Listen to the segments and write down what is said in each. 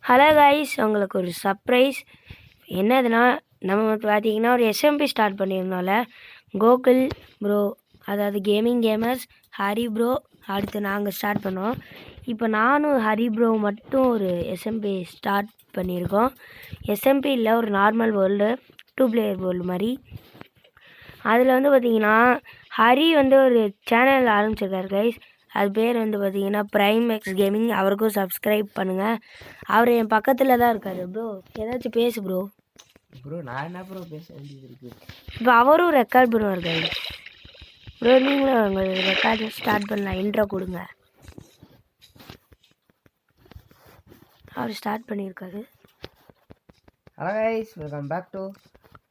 Hello guys, உங்களுக்கு ஒரு surprise. என்னதுன்னா, நம்ம பார்த்தீங்கன்னா ஒரு எஸ்எம்பி ஸ்டார்ட் பண்ணியிருந்தோம்ல. கோகுல் ப்ரோ, அதாவது கேமர்ஸ், ஹரி ப்ரோ, அடுத்து நாங்கள் ஸ்டார்ட் பண்ணோம். இப்போ நானும் ஹரி ப்ரோ மட்டும் ஒரு எஸ்எம்பி ஸ்டார்ட் பண்ணியிருக்கோம். எஸ்எம்பி இல்லை, ஒரு நார்மல் வேர்ல்டு 2 பிளேயர் வேர்ல்டு மாதிரி. அதில் வந்து பார்த்திங்கன்னா ஹரி வந்து ஒரு சேனல் ஆரம்பிச்சிருக்காரு கைஸ். அது பேர் வந்து பார்த்திங்கன்னா பிரைம் எக்ஸ் கேமிங். அவருக்கும் சப்ஸ்கிரைப் பண்ணுங்கள். அவர் என் பக்கத்தில் தான் இருக்கார். ப்ரோ ஏதாச்சும் பேசு ப்ரோ. ப்ரோ நான் என்ன ப்ரோ பேச வேண்டியது இருக்குது? இப்போ அவரும் ரெக்கார்ட் பண்ணுவார் கைஸ். ப்ரோ நீங்களும் உங்கள் ரெக்கார்டு ஸ்டார்ட் பண்ணலாம். இன்ட்ரோ கொடுங்க. அவர் ஸ்டார்ட் பண்ணியிருக்காரு. Hello guys, welcome back to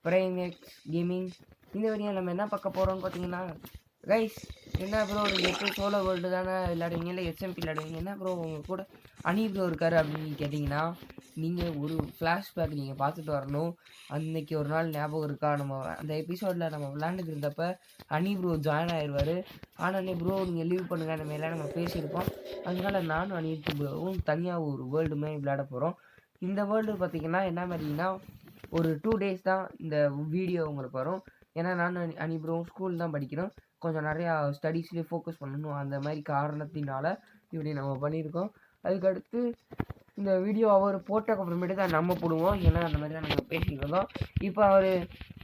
Prime X gaming. இந்த வீடியோ நம்ம என்ன பார்க்க போகிறோம்னு பார்த்தீங்கன்னா கைஸ், என்ன ப்ரோ நீங்கள் எப்போ சோலோ வேர்ல்டு தானே விளையாடுவீங்க, இல்லை எஸ்எம்பி விளையாடுவீங்க, என்ன ப்ரோ உங்கள் கூட அனி ப்ரோ இருக்காரு அப்படின்னு கேட்டிங்கன்னா, நீங்கள் ஒரு ஃப்ளாஷ்பேக் நீங்கள் பார்த்துட்டு வரணும். அன்றைக்கி ஒரு நாள் ஞாபகம் இருக்கா, நம்ம அந்த எபிசோடில் நம்ம விளையாண்டுட்டு இருந்தப்போ அனி ப்ரோ ஜாயின் ஆயிடுவார். ஆனால் ப்ரோ நீங்கள் லீவ் பண்ணுங்கள், அந்த மாதிரிலாம் நம்ம பேசியிருப்போம். அதனால நானும் அனிட்டு ப்ரோவும் தனியாக ஒரு வேர்ல்டுமே விளையாட போகிறோம். இந்த வேர்ல்டு பார்த்திங்கன்னா என்ன மாதிரின்னா ஒரு 2 டேஸ் தான் இந்த வீடியோ உங்களுக்கு வரும். ஏன்னா நான் அனி ப்ரோவும் ஸ்கூல் தான் படிக்கிறோம். கொஞ்சம் நிறையா ஸ்டடீஸ்லேயே ஃபோக்கஸ் பண்ணணும். அந்த மாதிரி காரணத்தினால இப்படி நம்ம பண்ணியிருக்கோம். அதுக்கடுத்து இந்த வீடியோ அவர் போட்டக்கு அப்புறமேட்டு தான் நம்ம போடுவோம். ஏன்னா அந்த மாதிரி தான் நம்ம பேசிகிட்டு இருந்தோம். இப்போ அவர்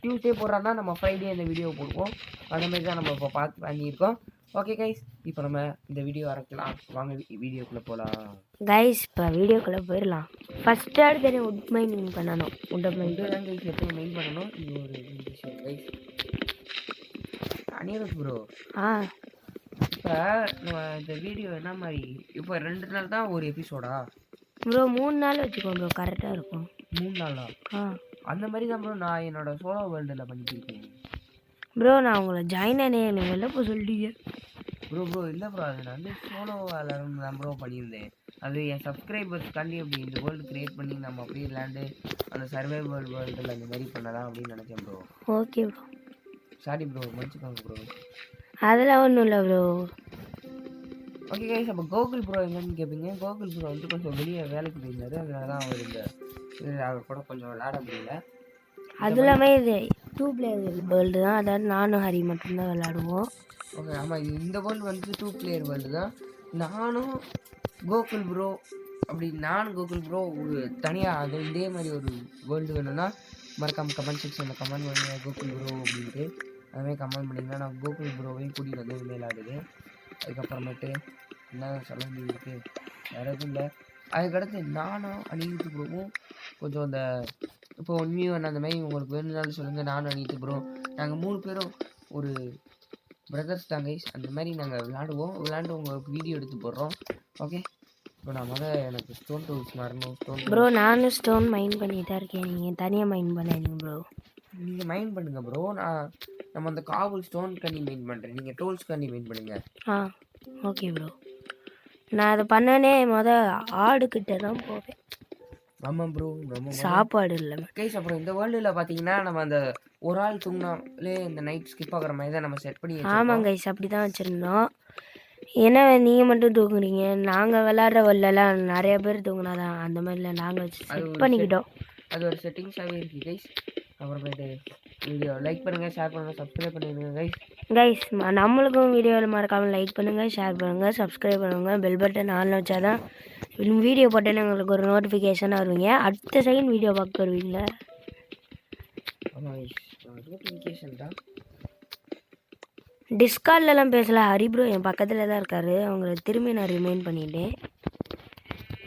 டியூஸ்டே போடுறாருன்னா நம்ம ஃப்ரைடே இந்த வீடியோ போடுவோம். அந்த மாதிரி தான் நம்ம இப்போ பார்த்து பண்ணியிருக்கோம். ஓகே கைஸ், இப்போ நம்ம இந்த வீடியோ அரைக்கலாம். வாங்க வீடியோக்குள்ளே போகலாம் கைஸ். இப்போ வீடியோக்குள்ளே போயிடலாம். ஃபஸ்ட்டு அடுத்து உட் மைனிங் பண்ணணும். உட் மைனிங் தான் கைஸ் எப்படி மெயின் பண்ணணும். இது ஒரு விஷயம் கைஸ். அனிருத் ப்ரோ, இப்போ நம்ம இந்த வீடியோ என்ன மாதிரி இப்போ 2 நாள் தான் ஒரு எபிசோடா ப்ரோ? 3 நாள் வச்சுக்கோங்க ப்ரோ, கரெக்டாக இருக்கும். 3 நாளா? அந்த மாதிரி தான் ப்ரோ நான் என்னோட சோலோ வேர்ல்டில் பண்ணியிருக்கேன் ப்ரோ. நான் உங்களை ஜாயின் ஆனே எனக்கு வெளில போய் சொல்லிட்டீங்க ப்ரோ. இல்லை ப்ரோ, அது நான் வந்து சோலோ விளாட்றது தான் ப்ரோ பண்ணியிருந்தேன். அது என் சப்ஸ்கிரைபர்ஸ்க்காண்டி அப்படி இந்த வேர்ல்டு க்ரியேட் பண்ணி நம்ம அப்படியே விளாண்டு அந்த சர்வைவல் வேர்ல்டில் அந்த மாதிரி பண்ணலாம் அப்படின்னு நினச்சேன் bro. Okay bro, sorry bro, மன்னிச்சுக்கோங்க ப்ரோ. அதெல்லாம் ஒன்றும் இல்லை ப்ரோ. ஓகே கைஸ், அப்போ கோகுல் ப்ரோ எங்கன்னு கேட்பீங்க. கோகுல் ப்ரோ வந்து கொஞ்சம் வெளியே வேலைக்கு போயிருந்தாரு. அதனால தான் அவர் இந்த அவர் கூட கொஞ்சம் விளையாட முடியல. அது இல்லாமல் இது 2 பிளேயர் வேர்ல்டு தான். அதாவது நானும் ஹரி மட்டும்தான் விளையாடுவோம். ஓகே, ஆமாம், இந்த வேர்ல்டு வந்து 2 பிளேயர் வேர்ல்டு தான். நானும் கோகுல் ப்ரோ, அப்படி நானும் கோகுல் ப்ரோ ஒரு தனியாக அது இதே மாதிரி ஒரு வேர்ல்டு வேணும்னா மறக்காமல் கமெண்ட் செக்ஷனில் கமெண்ட் பண்ணுங்க கோகுல் ப்ரோ அப்படின்ட்டு. அதுமாதிரி கமெண்ட் பண்ணிங்கன்னா நான் கோகுல் ப்ரோவையும் கூட்டிகிட்டு வந்து விளையாடுது. அதுக்கப்புறமேட்டு என்ன சொல்ல வேண்டியது வேறு எதுவும் இல்லை. அதுக்கடுத்து நானும் அனிருத் ப்ரோவும் கொஞ்சம் அந்த இப்போ ஒன்றியும் அந்த மாதிரி உங்களுக்கு வேணும்னாலும் சொல்லுங்கள். நானும் அனிருத் ப்ரோ நாங்கள் 3 பேரும் ஒரு பிரதர்ஸ் தான் கைஸ். அந்த மாதிரி நாங்கள் விளாண்டு உங்களுக்கு வீடியோ எடுத்து போடுறோம். ஓகே, இப்போ நான் எனக்கு ஸ்டோன் டூல்ஸ் மாறணும். ப்ரோ நானும் ஸ்டோன் மைண்ட் பண்ணிட்டு தான் இருக்கேன். நீங்கள் தனியாக மைண்ட் பண்ணாதீங்க ப்ரோ. நீங்கள் மைண்ட் பண்ணுங்கள் ப்ரோ. நம்ம அந்த காபுல் ஸ்டோன் கண்ணி மைண்ட் பண்ணுறேன். நீங்கள் டூல்ஸ் கண்ணி மைண்ட் பண்ணுங்கள். Okay bro. நான் அதை பண்ணனே ஆடுக்கிட்ட தான் போவேன். ஆமாம் ப்ரோ, நம்ம சாப்பாடு இல்லை கைஸ். அப்புறம் இந்த வேர்ல்டில் பார்த்தீங்கன்னா நம்ம அந்த ஒரு ஆள் தூங்கினாலே இந்த நைட் ஸ்கிப் ஆகிற மாதிரி தான் நம்ம செட் பண்ணி. ஆமாம் கைஸ், அப்படி தான் வச்சுருந்தோம். ஏன்னா நீங்கள் மட்டும் தூங்குறீங்க. நாங்கள் விளாட்ற வேர்ல்டெல்லாம் நிறைய பேர் தூங்கினாதான் அந்த மாதிரிலாம் நாங்கள் வச்சு செட் பண்ணிக்கிட்டோம். அது ஒரு செட்டிங்ஸாகவே இருக்குது கைஸ். அப்புறமேட்டு வீடியோ லைக் பண்ணுங்கள், ஷேர் பண்ணுங்கள், சப்ஸ்கிரைப் பண்ணிடுங்க கைஸ். நம்மளுக்கும் வீடியோவில் மறக்காமல் லைக் பண்ணுங்கள், ஷேர் பண்ணுங்கள், சப்ஸ்கிரைப் பண்ணுங்கள். பெல் பட்டன் ஆன்ல வச்சா தான் வீடியோ போட்டேன்னு உங்களுக்கு ஒரு நோட்டிஃபிகேஷனாக வருவீங்க. அடுத்த செகண்ட் வீடியோ பார்க்க வருவீங்களா? நோட்டிஃபிகேஷன் தான். டிஸ்கார்ட்லலாம் பேசல. ஹரி ப்ரோ என் பக்கத்தில் தான் இருக்கார். அவங்கள திரும்பி நான் ரிமைண்ட் பண்ணிட்டேன்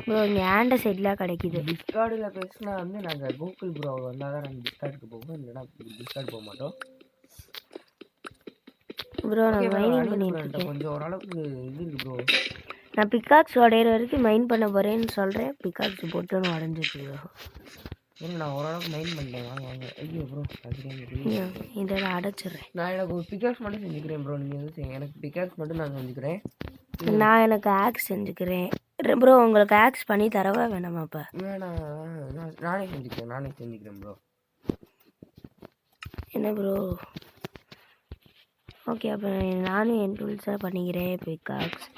ப்ரோ. இங்கே ஆண்ட்ராய்டில் கிடைக்கிது. டிஸ்கார்டில் பேசினா வந்து நாங்கள் கூகுள் ப்ரோ வந்தால் தான் நாங்கள் டிஸ்கார்டுக்கு போவோம், இல்லைனா டிஸ்கார்ட் போக மாட்டோம் ப்ரோ. நான் மைனிங் பண்ணிட்டு இருக்கேன். கொஞ்சம் ஓரளவுக்கு இது இருக்குது ப்ரோ. நான் பிக்காக்ஸ் உடையிற வரைக்கும் மைன் பண்ண போகிறேன்னு சொல்கிறேன். பிக்காக்ஸ் போட்டு நான் உடஞ்சிட்டு ப்ரோ. நான் ஓரளவுக்கு மைன் பண்ணிட்டேன். வாங்க. ஐயோ ப்ரோ, இதை அடைச்சிட்றேன். நான் எனக்கு ஒரு பிக்காக்ஸ் மட்டும் செஞ்சுக்கிறேன் ப்ரோ. நீங்கள் எதுவும் எனக்கு பிக்காக்ஸ் மட்டும் நான் செஞ்சுக்கிறேன். நான் எனக்கு ஆக்ஸ் செஞ்சுக்கிறேன் ப்ரோ. உங்களுக்கு ஆக்ஸ் பண்ணி தரவா வேணாமா? இப்போ வேணாம், நானே செஞ்சுக்கிறேன் ப்ரோ. என்ன ப்ரோ? ஓகே, அப்போ நானும் என் டூல்ஸாக பண்ணிக்கிறேன். பிக்காக்ஸ்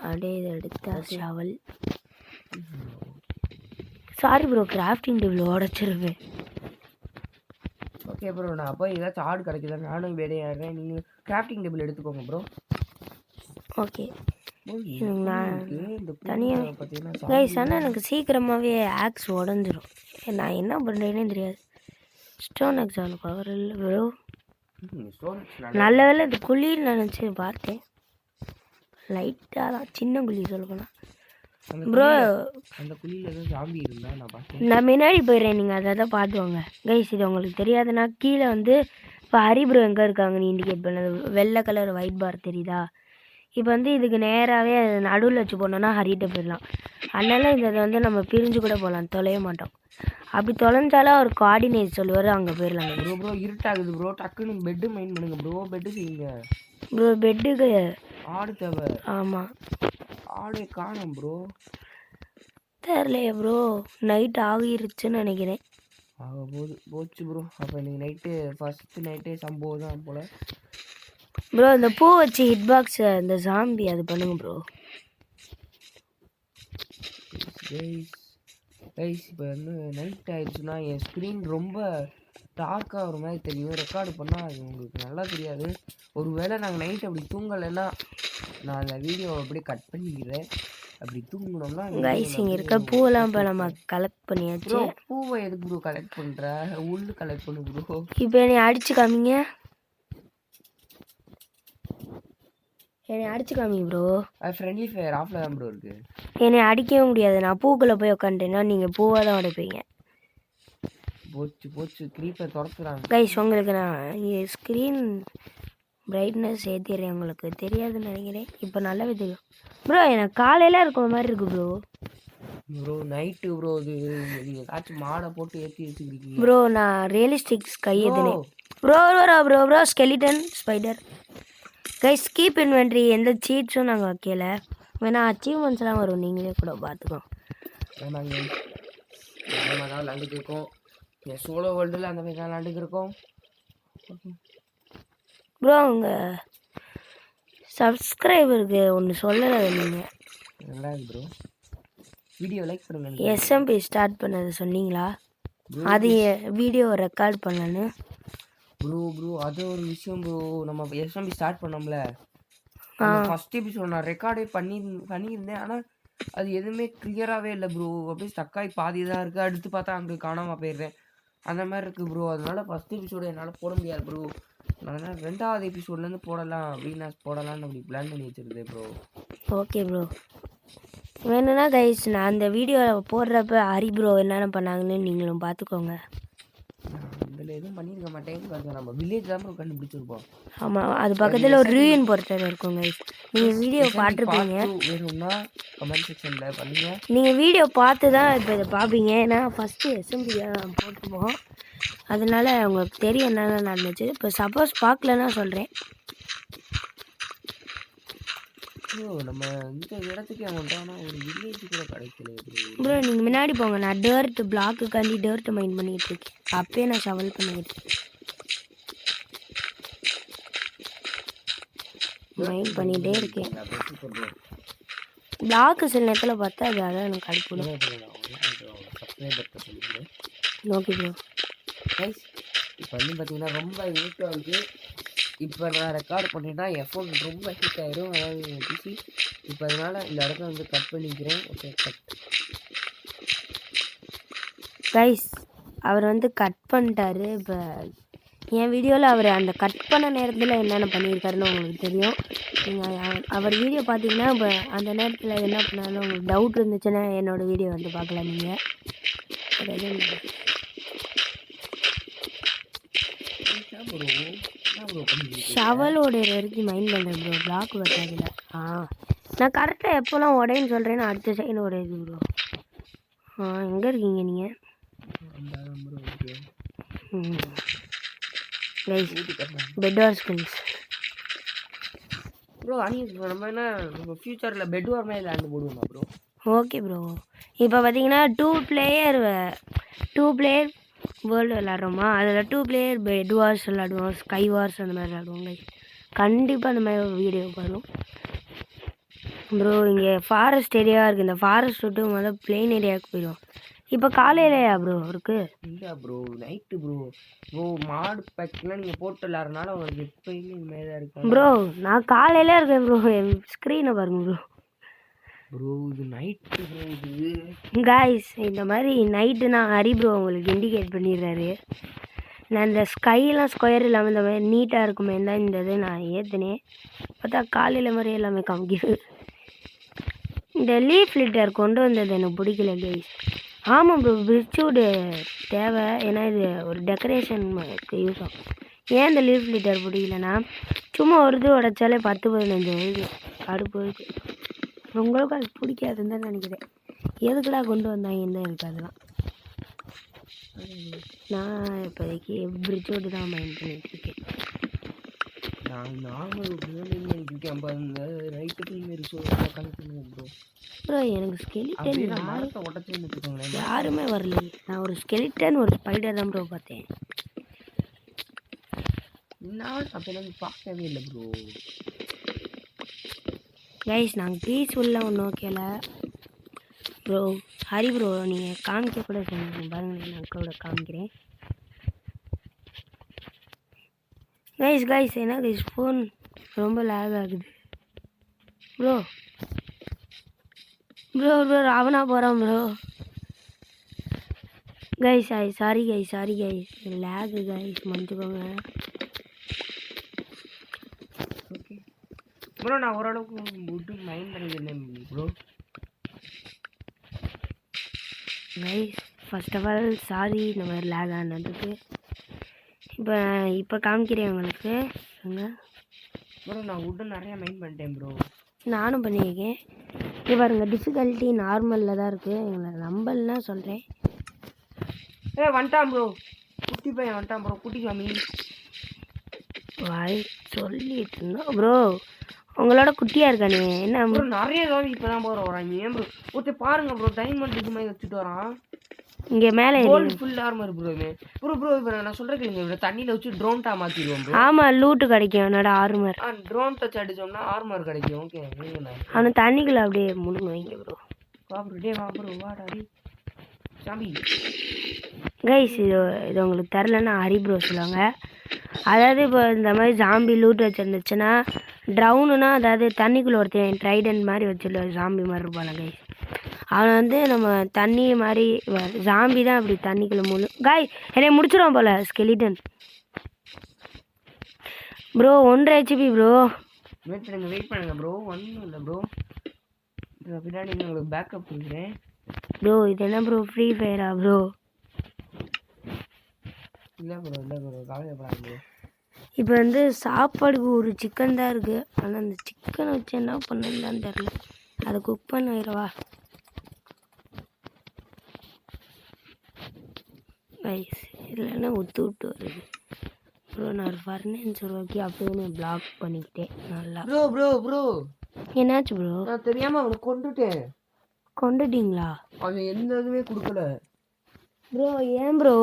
அப்படியே இதை எடுத்தா shovel. Sorry bro, crafting table உடச்சிருவேன். ஓகே ப்ரோ, நான் அப்போ ஏதாச்சும் ஆடு கிடைக்குதா நானும் வேடையாடுறேன். நீங்கள் கிராஃப்டிங் டேபிள் எடுத்துக்கோங்க ப்ரோ. ஓகே நான் நான் இந்த தனியாக பூவில் பார்த்தீங்கன்னா கைஸ், ஆனால் எனக்கு சீக்கிரமாகவே ஆக்ஸ் உடஞ்சிரும். நான் என்ன பண்ணுறேன்னே தெரியாது. ஸ்டோன் எக்ஸாம் பவர் இல்லை ப்ரோ. நல்ல வேலை இந்த குழின்னு நினச்சி பார்த்தேன். லைட்டாக தான், சின்ன குழி சொல்ல போனால். ப்ரோ அந்த குழியில் ஏதோ ஜாம்பி இருந்தா நான் பார்த்தேன். நான் முன்னாடி போயிடுறேன், நீங்கள் அதை தான் பார்த்துவாங்க கைஸ். இது உங்களுக்கு தெரியாதுன்னா கீழே வந்து இப்போ ஹரி ப்ரோ எங்கே இருக்காங்கன்னு இண்டிகேட் பண்ணது வெள்ளை கலர் ஒயிட் பார் தெரியுதா? இப்போ வந்து இதுக்கு நேராகவே நடுவில் வச்சு போனோன்னா ஹரிட்ட போயிடலாம். அதனால இதை வந்து நம்ம பிரிஞ்சு கூட போகலாம், தொலைய மாட்டோம். அப்படி தொலைஞ்சாலும் அவர் கோஆர்டினேட் சொல்லுவார், அங்கே போயிடலாம். ப்ரோ இருட்டாகுது ப்ரோ, டக்குன்னு பெட்டு மைண்ட் பண்ணுங்க ப்ரோ. பெட்டு செய்யுங்க ப்ரோ. பெட்டுக்கு ஆடு தேவை. ஆமாம், ஆடே காணும் ப்ரோ. தெரிலையே ப்ரோ, நைட் ஆகிருச்சுன்னு நினைக்கிறேன். போச்சு ப்ரோ. அப்போ இன்னைக்கு நைட்டு ஃபஸ்ட்டு நைட்டே சம்பவம் தான் போல் ப்ரோ. இந்த பூ வச்சு ஹிட் பாக்ஸ் இந்த ஜாம்பி அது பண்ணுங்க ப்ரோ. கைஸ் இப்போ வந்து நைட் ஆயிடுச்சுன்னா என் ஸ்க்ரீன் ரொம்ப டார்க்காக ஒரு மாதிரி தெரியும். ரெக்கார்டு பண்ணால் அது உங்களுக்கு நல்லா தெரியாது. ஒரு வேளை நாங்கள் நைட் அப்படி தூங்கலைன்னா நான் அந்த வீடியோவை அப்படியே கட் பண்ணிக்கிறேன். அப்படி தூங்கினோம்னா கைஸ், இங்கே இருக்க பூவெல்லாம் இப்போ நம்ம கலெக்ட் பண்ணியாச்சு. பூவை எதுக்கு ப்ரோ கலெக்ட் பண்ணுற? உள்ளு கலெக்ட் பண்ணு ப்ரோ. இப்போ என்னை அடிச்சு காமிங்க, என்னை அடிச்சு காமிங்க ப்ரோ. அது ஃப்ரெண்ட்லி ஃபயர் ஆஃபில் தான் ப்ரோ இருக்குது. என்னை அடிக்கவே முடியாது, நான் பூக்குள்ளே போய் உட்காந்துட்டேன்னா நீங்கள் பூவாக தான் உடைப்பீங்க. போச்சு க்ரீப்பை துரத்துறாங்க கைஸ். உங்களுக்கு நான் ஸ்க்ரீன் பிரைட்னஸ் ஏற்றிடுறேன், உங்களுக்கு தெரியாதுன்னு நினைக்கிறேன். இப்போ நல்லாவே தெரியும் ப்ரோ. எனக்கு காலையில் இருக்கிற மாதிரி இருக்குது ப்ரோ. நைட்டு ப்ரோ, இது நீங்கள் ஏதாச்சும் மாடை போட்டு ஏற்றி வச்சுக்கிறீங்க ப்ரோ. நான் ரியலிஸ்டிக்ஸ் கை எதுனே bro. Skeleton spider guys. Keep inventory, எந்த சீட்ஸும் நாங்கள் வைக்கல. வேணா அச்சீவ்மெண்ட்ஸ்லாம் வரும், நீங்களே கூட பார்த்துக்கோ. ஆமாங்க, அந்த மாதிரி தான் விளாண்டுட்டு இருக்கோம். என் சோலோ வேர்ல்டில் அந்த மாதிரி தான் விளாண்டுட்டு இருக்கோம். ப்ரோ, உங்கள் சப்ஸ்கிரைபருக்கு ஒன்று சொல்லலை நீங்கள். நல்லா இருக்கு ப்ரோ. வீடியோ லைக் பண்ணுங்க. எஸ்எம்பி ஸ்டார்ட் பண்ணது சொன்னீங்களா? அது வீடியோ ரெக்கார்ட் பண்ணலன்னு ப்ரோ அது ஒரு விஷயம் ப்ரோ. நம்ம எஸ்எம்பி ஸ்டார்ட் பண்ணோம்ல, ஃபர்ஸ்ட் எபிசோட் நான் ரெக்கார்டே பண்ணியிருந்தேன். ஆனால் அது எதுவுமே கிளியராகவே இல்லை ப்ரோ. அப்படியே ஸ்டக்காகி பாதி தான் இருக்குது. அடுத்து பார்த்தா அங்கே காணாமல் போயிடுறேன், அந்த மாதிரி இருக்குது ப்ரோ. அதனால ஃபஸ்ட் எபிசோடு என்னால் போட முடியாது ப்ரோ. அதனால் 2வது எபிசோட்லேருந்து போடலாம் அப்படின்னு போடலான்னு அப்படி பிளான் பண்ணி வச்சுருந்தேன் ப்ரோ. Okay bro. வேணும்னா கைஸ், நான் அந்த வீடியோ போடுறப்ப ஹரி ப்ரோ என்னென்ன பண்ணாங்கன்னு நீங்களும் பார்த்துக்கோங்க. இதில் எதுவும் பண்ணியிருக்க மாட்டேன். நம்ம வில்லேஜ் தான் ப்ரோ கண்டுபிடிச்சிருப்போம். ஆமாம், அது பக்கத்தில் ஒரு ரூயின் பொறுத்தது இருக்கும் கைஸ். நீங்கள் வீடியோ பார்த்துருப்பீங்க. வேணும்னா கமெண்ட் செக்ஷனில் பண்ணுங்க. நீங்கள் வீடியோ பார்த்து தான் இப்போ இதை பார்ப்பீங்க. ஏன்னா ஃபஸ்ட்டு எஸ்எம்பி போட்டுருப்போம், அதனால உங்களுக்கு தெரியும் என்னென்ன நடந்துச்சு. இப்போ சப்போஸ் பார்க்கலன்னா சொல்கிறேன். நம்ம இந்த இடத்துக்கு வந்துட்டோம்னா ஒரு வில்லேஜ் கூட கிடைக்கல ப்ரோ. நீங்கள் முன்னாடி போங்க, நான் டர்ட் பிளாக்குக்காண்டி டர்ட் மைண்ட் பண்ணிகிட்டு இருக்கேன். அப்பயே நான் ஷவல் பண்ணிக்கிட்டு மைண்ட் பண்ணிகிட்டே இருக்கேன். பிளாக்கு சில நேரத்தில் பார்த்தா அது அதான் எனக்கு அடிப்படும். Okay bro. இப்போ வந்து பார்த்தீங்கன்னா ரொம்ப ஹீட்டாக இருக்குது. இப்போ நான் ரெக்கார்ட் பண்ணிட்டா என் ஃபோன் ரொம்ப ஹீட் ஆகிடும், அதாவது பிசி. இப்போ அதனால் இந்த இடத்த வந்து கட் பண்ணிக்கிறேன். Okay, cut. கைஸ், அவர் வந்து கட் பண்ணிட்டாரு. இப்போ என் வீடியோவில் அவர் அந்த கட் பண்ண நேரத்தில் என்னென்ன பண்ணியிருக்காருன்னு உங்களுக்கு தெரியும். நீங்கள் அவர் வீடியோ பார்த்தீங்கன்னா இப்போ அந்த நேரத்தில் என்ன பண்ணாலும் உங்களுக்கு டவுட் இருந்துச்சுன்னா என்னோடய வீடியோ வந்து பார்க்கலாம். நீங்கள் ஷவல் உடைய வரைக்கும் மைண்ட் பண்ணுறேன் ப்ரோ. பிளாக் வெட்டாதில்ல. நான் கரெக்டாக எப்போல்லாம் உடைன்னு சொல்கிறேன்னு அடுத்த செகண்ட் உடையுது ப்ரோ. எங்கே இருக்கீங்க நீங்கள்? பெட் வார் ஸ்கில்ஸ் ப்ரோ. நம்ம என்ன ஃபியூச்சரில் பெட் வார் மாதிரி லேண்ட் போடுவோமா ப்ரோ? Okay bro. இப்போ பார்த்தீங்கன்னா 2 பிளேயர் வேர்ல்டு விளாட்றோமா, அதில் 2 பிளேயர் பெட் வார்ஸ் விளாடுவோம், ஸ்கை வார்ஸ் அந்த மாதிரி விளாடுவோங்க. கண்டிப்பாக அந்த மாதிரி ஒரு வீடியோ வரும் ப்ரோ. இங்கே ஃபாரஸ்ட் ஏரியாவாக இருக்குது. இந்த ஃபாரஸ்ட் விட்டு முதல்ல பிளெயின் ஏரியாவுக்கு போயிடுவோம். இப்போ காலையிலையா ப்ரோ இருக்கு? இல்லை ப்ரோ, நைட்டு ப்ரோ. ப்ரோ மாடு பேக்லாம் நீங்கள் போட்டு விளாட்றதுனால உங்களுக்கு எப்பயுமே இந்த மாதிரி தான் இருக்கும் ப்ரோ. நான் காலையில இருக்கேன் ப்ரோ. என் ஸ்க்ரீனை பாருங்க ப்ரோ. ப்ரோ. இது நைட்டு ப்ரோ. இது காய்ஸ் இந்த மாதிரி நைட்டு நான் ஹரி ப்ரோ உங்களுக்கு இண்டிகேட் பண்ணிடுறாரு. நான் இந்த ஸ்கைலாம் ஸ்கொயர் இல்லாமல் இந்த மாதிரி நீட்டாக இருக்குமே தான் இந்த இது நான் ஏற்றுனேன். பார்த்தா காலையில் மாதிரி எல்லாமே காமிக்குது. இந்த லீஃப் லிட்டர் கொண்டு வந்தது எனக்கு பிடிக்கல கைஸ். ஆமாம் ப்ரோ, பிரிட்ஜுடு தேவை. ஏன்னா இது ஒரு டெக்கரேஷனுக்கு யூஸ் ஆகும். ஏன் இந்த லீஃப் லிட்டர் பிடிக்கலன்னா சும்மா ஒரு இது உடைச்சாலே 10-15 வருது. அடுப்பு வருது. உங்களுக்கு அது பிடிக்காதுன்னு தான் நினைக்கிறேன். எதுக்குடா கொண்டு வந்தாங்கன்னு தான் எனக்கு அதெல்லாம். நான் இப்போதைக்கு பிரிட்ஜோடு தான் மைண்ட் பண்ணிகிட்ருக்கேன். நான் நார்மல் இருக்கேன். அந்த ரைட்டுக்கு ப்ரோ. ப்ரோ எனக்கு ஸ்கெலிட்டன் மரத்தை உடச்சுன்னு வச்சுக்கோங்களேன். யாருமே வரல. நான் ஒரு ஸ்கெலிட்டன் ஒரு ஸ்பைடர் தான் ப்ரோ பார்த்தேன். நான் அப்போலாம் பார்க்கவே இல்லை ப்ரோ. கைஸ் நாங்கள் பீஸ்ஃபுல்லாக ஒன்றும் ஓகேல ப்ரோ. ஹரி ப்ரோ நீங்கள் காமிக்க கூட சொல்லுங்கள் பாருங்கள், நான் கூட காமிக்கிறேன். கைஸ் என்ன கைஸ் ஃபோன் ரொம்ப லேக் ஆகுது ப்ரோ. ப்ரோ அவனா போகிறான் bro. Guys sorry guys lag guys மன்னிச்சுக்கோங்க. ஓகே ப்ரோ, நான் ஓரளவுக்கு விட்டு மைண்ட் பண்ணிக்கிறேன் bro. Guys first of all sorry இந்த மாதிரி லேக் ஆனதுக்கு. இப்போ காமிக்கிறேன் உங்களுக்கு. ப்ரோ நான் வுட்டு நிறையா மைண்ட் பண்ணிட்டேன் ப்ரோ. நானும் பண்ணியிருக்கேன். இது பாருங்க, டிஃபிகல்ட்டி நார்மலில் தான் இருக்குது. எங்களை நம்பல்னா சொல்கிறேன். வந்துட்டான் ப்ரோ, குட்டி பையன் வந்துட்டான் ப்ரோ. குட்டி காமி வாய் சொல்லிட்டு இருந்தோம் ப்ரோ. உங்களோட குட்டியாக இருக்கானே என்ன ப்ரோ? நிறைய தடவை இப்போ தான் ப்ரோ வராங்க. ஏன் ப்ரோ ஒருத்தர் பாருங்க ப்ரோ, டைமண்ட் இது மாதிரி வச்சுட்டு வரான். இங்கே மேலே gold full armour bro. Bro இப்போ நான் சொல்கிறேன் இவ்வளோ தண்ணியில் வச்சு ட்ரோன்ட்டா மாற்றிடுவோம் ப்ரோ. ஆமாம், லூட்டு கிடைக்கும். என்னோட ஆர்மர் ட்ரோன் டச் அடித்தோம்னா ஆர்மர் கிடைக்கும். ஓகே அவனு தண்ணிக்குள்ளே அப்படியே முழுங்க வைங்க ப்ரோ. வா ப்ரோ, டே வா ப்ரோ, வாடா டே சாமி. கைஸ் இது உங்களுக்கு தரலன்னா ஹரி ப்ரோ சொல்லுவாங்க. அதாவது இப்போ இந்த மாதிரி ஜாம்பி லூட் வச்சுருந்துச்சுன்னா ட்ரவுனுனா, அதாவது தண்ணிக்குள்ளே ஒருத்தன் ட்ரைடன் மாதிரி வச்சுருவார். ஜாம்பி மாதிரி இருப்பாங்க கைஸ். அவனை வந்து நம்ம தண்ணி மாதிரி ஜாம்பி தான் அப்படி தண்ணிக்குள்ளே முழு. காய் என்னை முடிச்சிடுவான் போல் skeleton bro. 1.5 HP bro. Wait பண்ணுங்க ப்ரோ. ஒன்றும் இல்லை ப்ரோ, பின்னாடி உங்களுக்கு பேக்கப் கொடுக்குறேன் ப்ரோ. இது என்ன ப்ரோ, ஃப்ரீ ஃபயரா ப்ரோ? இல்லை ப்ரோ கவலைப்படாது ப்ரோ. இப்போ வந்து சாப்பாடுக்கு ஒரு சிக்கன் தான் இருக்குது. ஆனால் அந்த சிக்கனை வச்சு என்ன பண்ணலான்னு தெரில. அதை குக் பண்ணிடுவா கைஸ். இல்லைன்னா விட்டு வருது ப்ரோ. நான் ஒரு ஃபர்னன்ஸ் உருவாக்கி அப்படியே பிளாக் பண்ணிக்கிட்டேன் நல்லா. ப்ரோ என்னாச்சு ப்ரோ? நான் தெரியாமல் அவனை கொண்டுட்டேன். கொண்டுட்டீங்களா? அவன் எந்த இதுவுமே கொடுக்கல ப்ரோ. ஏன் ப்ரோ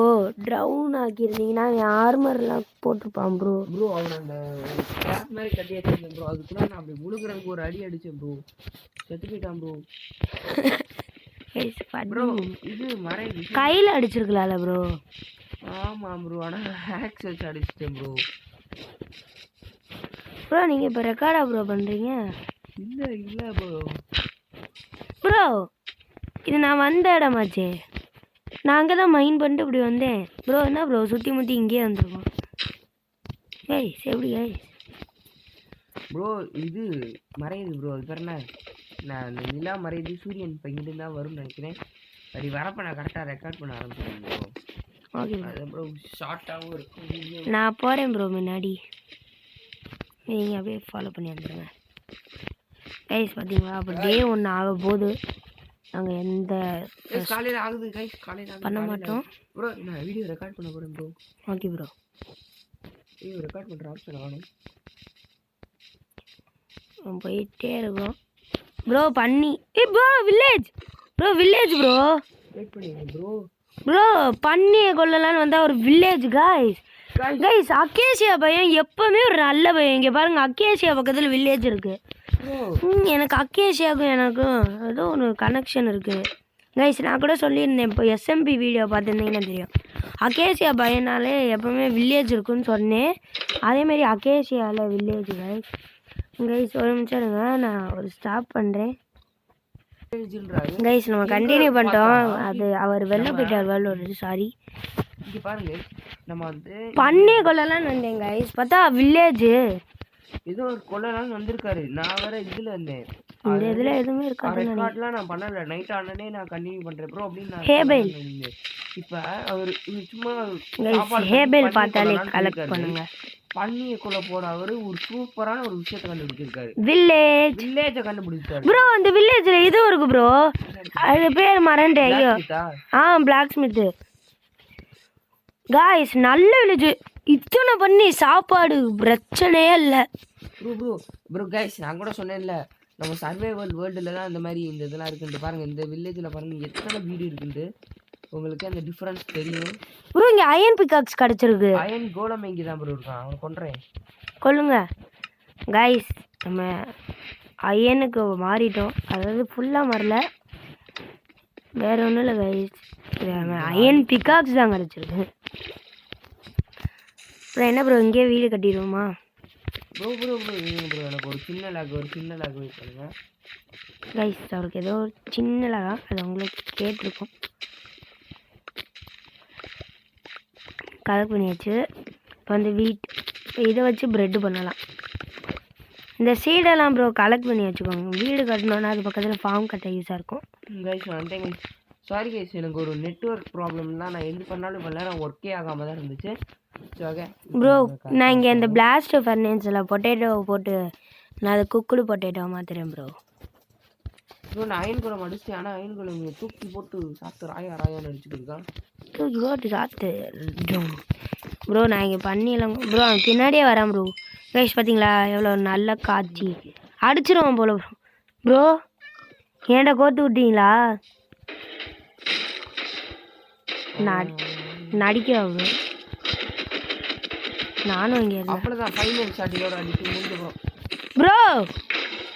ட்ரவுன் ஆக்கியிருந்தீங்கன்னா என் ஆர்மர்லாம் போட்டிருப்பான் ப்ரோ. அவனை அந்த கேப் மாதிரி கட்டி வச்சிருந்தேன் ப்ரோ. அதுக்குள்ள நான் அப்படி முழுகிறதுக்கு ஒரு அடி அடித்தேன் ப்ரோ. செத்து போயிட்டான் ப்ரோ. ப்ரோ இது மறைவு கையில் அடிச்சிருக்கலாம்ல ப்ரோ? ஆமாம் ப்ரோ, ஆனால் ஹேக்ஸ் வச்சு அடிச்சிட்டேன் ப்ரோ. நீங்கள் இப்போ ரெக்கார்டா ப்ரோ பண்ணுறீங்க? இல்லை ப்ரோ இது நான் வந்த இடமாச்சே. நான் அங்கே தான் மைண்ட் பண்ணிட்டு இப்படி வந்தேன் ப்ரோ. என்ன ப்ரோ சுற்றி முற்றி இங்கேயே வந்துருக்கோம். எப்படி ப்ரோ இது மறையுது ப்ரோ. அது பேர் என்ன, நான் அந்த நிலா மறையுது, சூரியன் இப்போ இங்கிட்டு தான் வரும்னு நினைக்கிறேன். அப்படி வரப்போ நான் கரெக்டாக ரெக்கார்ட் பண்ண ஆரம்பிச்சேன் ப்ரோ. ஓகே அது ப்ரோ ஷார்ட்டாகவும் இருக்கும். நான் போகிறேன் ப்ரோ முன்னாடி. நீங்கள் அப்படியே ஃபாலோ பண்ணி வந்துடுங்க கைஸ். பார்த்தீங்களா அப்போ டே 1 ஆக போகுது. நாங்கள் எந்த காலையில் ஆகுது கைஸ், காலையில் பண்ண மாட்டோம் ப்ரோ. நான் வீடியோ ரெக்கார்ட் பண்ண போகிறேன் bro. Okay bro. Video record பண்ணுற ஆப்ஷன் ஆகணும். போயிட்டே இருக்கோம் ப்ரோ. பண்ணி ப்ரோ வில்லேஜ் ப்ரோ. வெயிட் பண்ணிடுங்க ப்ரோ. பண்ணியை கொள்ளலான்னு வந்தால் ஒரு வில்லேஜ் கைஸ். அக்கேசியா பையன் எப்பவுமே ஒரு நல்ல பையன். இங்கே பாருங்க, அக்கேசியா பக்கத்தில் வில்லேஜ் இருக்குது. எனக்கு அக்கேசியாவுக்கும் எனக்கும் ஏதோ ஒன்று கனெக்ஷன் இருக்குது. கைஸ் நான் கூட சொல்லியிருந்தேன், இப்போ எஸ்எம்பி வீடியோ பார்த்துருந்தீங்கன்னா தெரியும். அகேசியா பயனாலே எப்போவுமே வில்லேஜ் இருக்குன்னு சொன்னேன். அதேமாரி அகேசியாவில் வில்லேஜ் கைஸ். கைஸ் ஒரு நிமிஷம் இருங்க, நான் ஒரு ஸ்டாப் பண்ணுறேன். கைஸ் நம்ம கண்டினியூ பண்ணிட்டோம். அது அவர் வெளில போயிட்டார் வேர்ல்டு. சாரி. இங்கே பாருங்க, நம்ம வந்து பண்ணே கொள்ளலாம் நினைந்தேன் கைஸ், பார்த்தா வில்லேஜ். ஏதோ ஒரு கொள்ளலாம்னு வந்திருக்காரு. நான் வேற இதுல இருந்தேன், இந்த இதில் எதுவுமே இருக்காது. ரெக்கார்ட்லாம் நான் பண்ணல. நைட் ஆனனே நான் கண்டினியூ பண்றேன் ப்ரோ அப்படின்னு நான் ஹேபேல். இப்போ அவர் சும்மா ஹேபேல் பார்த்தாலே கலெக்ட் பண்ணுங்க. பண்ணியை கொலை போட அவரு ஒரு சூப்பரான ஒரு விஷயத்தை கண்டுபிடிச்சிருக்காரு. வில்லேஜை கண்டுபிடிச்சாரு ப்ரோ. அந்த வில்லேஜ்ல இது இருக்கு ப்ரோ, அது பேர் மறந்துட்டேன். ஐயோ பிளாக் ஸ்மித் காய்ஸ். நல்ல வில்லேஜ், இத்தனை பண்ணி சாப்பாடு பிரச்சனையே இல்லை. ப்ரோ கைஸ் நான் கூட சொன்னேன்ல, நம்ம சர்வைவல் வேர்ல்டில் தான் இந்த மாதிரி இந்த இதெல்லாம் இருக்குன்ட்டு. பாருங்க இந்த வில்லேஜில் பாருங்க எத்தனை வீடு இருக்குன்ட்டு. உங்களுக்கு அந்த டிஃப்ரென்ஸ் தெரியும் ப்ரோ. இங்கே அயன் பிகாக்ஸ் கிடச்சிருக்கு. அயன் கோலம் இங்கே தான் ப்ரோ இருக்கான், அவனை கொண்டுறேன். கொல்லுங்க கைஸ். நம்ம அயனுக்கு மாறிட்டோம், அதாவது ஃபுல்லாக மாறல, வேற ஒன்றும் இல்லை கைஸ். அயன் பிகாக்ஸ் தான் கிடச்சிருக்கு. அப்புறம் என்ன ப்ரோ, இங்கேயே வீடு கட்டிடுவோமா? ப்ரோ எனக்கு ஒரு சின்ன லாக் வெயிட் பண்ணுங்க கைஸ். அவருக்கு ஏதோ ஒரு சின்ன லாகா, அது உங்களுக்கு கேட்டிருக்கும். கலெக்ட் பண்ணியாச்சு. இப்போ வந்து இதை வச்சு ப்ரெட்டு பண்ணலாம். இந்த சீடெல்லாம் ப்ரோ கலெக்ட் பண்ணி வச்சுக்கோங்க. வீடு கட்டணுன்னா அது பக்கத்தில் ஃபார்ம் கட்ட யூஸாக இருக்கும். கைஸ் வந்துட்டேன் கைஸ். சாரி கைஸ், எனக்கு ஒரு நெட்ஒர்க் ப்ராப்ளம் தான். நான் எது பண்ணாலும் இவ்வளோ நேரம் ஒர்க்கே ஆகாமல் தான் இருந்துச்சு. ஓகே ப்ரோ, நான் இங்கே இந்த பிளாஸ்ட் ஃபர்னேஸில் பொட்டேட்டோ போட்டு நான் அதை குக்குடு பொட்டேட்டோ மாற்றுறேன் ப்ரோ. நான் அயன் குளம் அடிச்சிட்டேன், ஆனால் அயன் குளம் இங்கே தூக்கி போட்டு சாப்பிட்டு ராயான்னு அடிச்சுட்டு இருக்கான். தூக்கி போட்டு சாப்பிட்டு ப்ரோ. நான் இங்கே பண்ணிடலாம் ப்ரோ, அவன் பின்னாடியே வரேன் ப்ரோ. கைஸ் பார்த்தீங்களா எவ்வளோ நல்ல காட்சி. அடிச்சிருவான் போல ப்ரோ. ப்ரோ ஏன்டா கோத்து விட்டீங்களா? நடிக்க நானும் இங்கே அவ்வளோதான். ஃபைனல் ஷாட்டிலோட அடிச்சு முடிஞ்சு ப்ரோ. ப்ரோ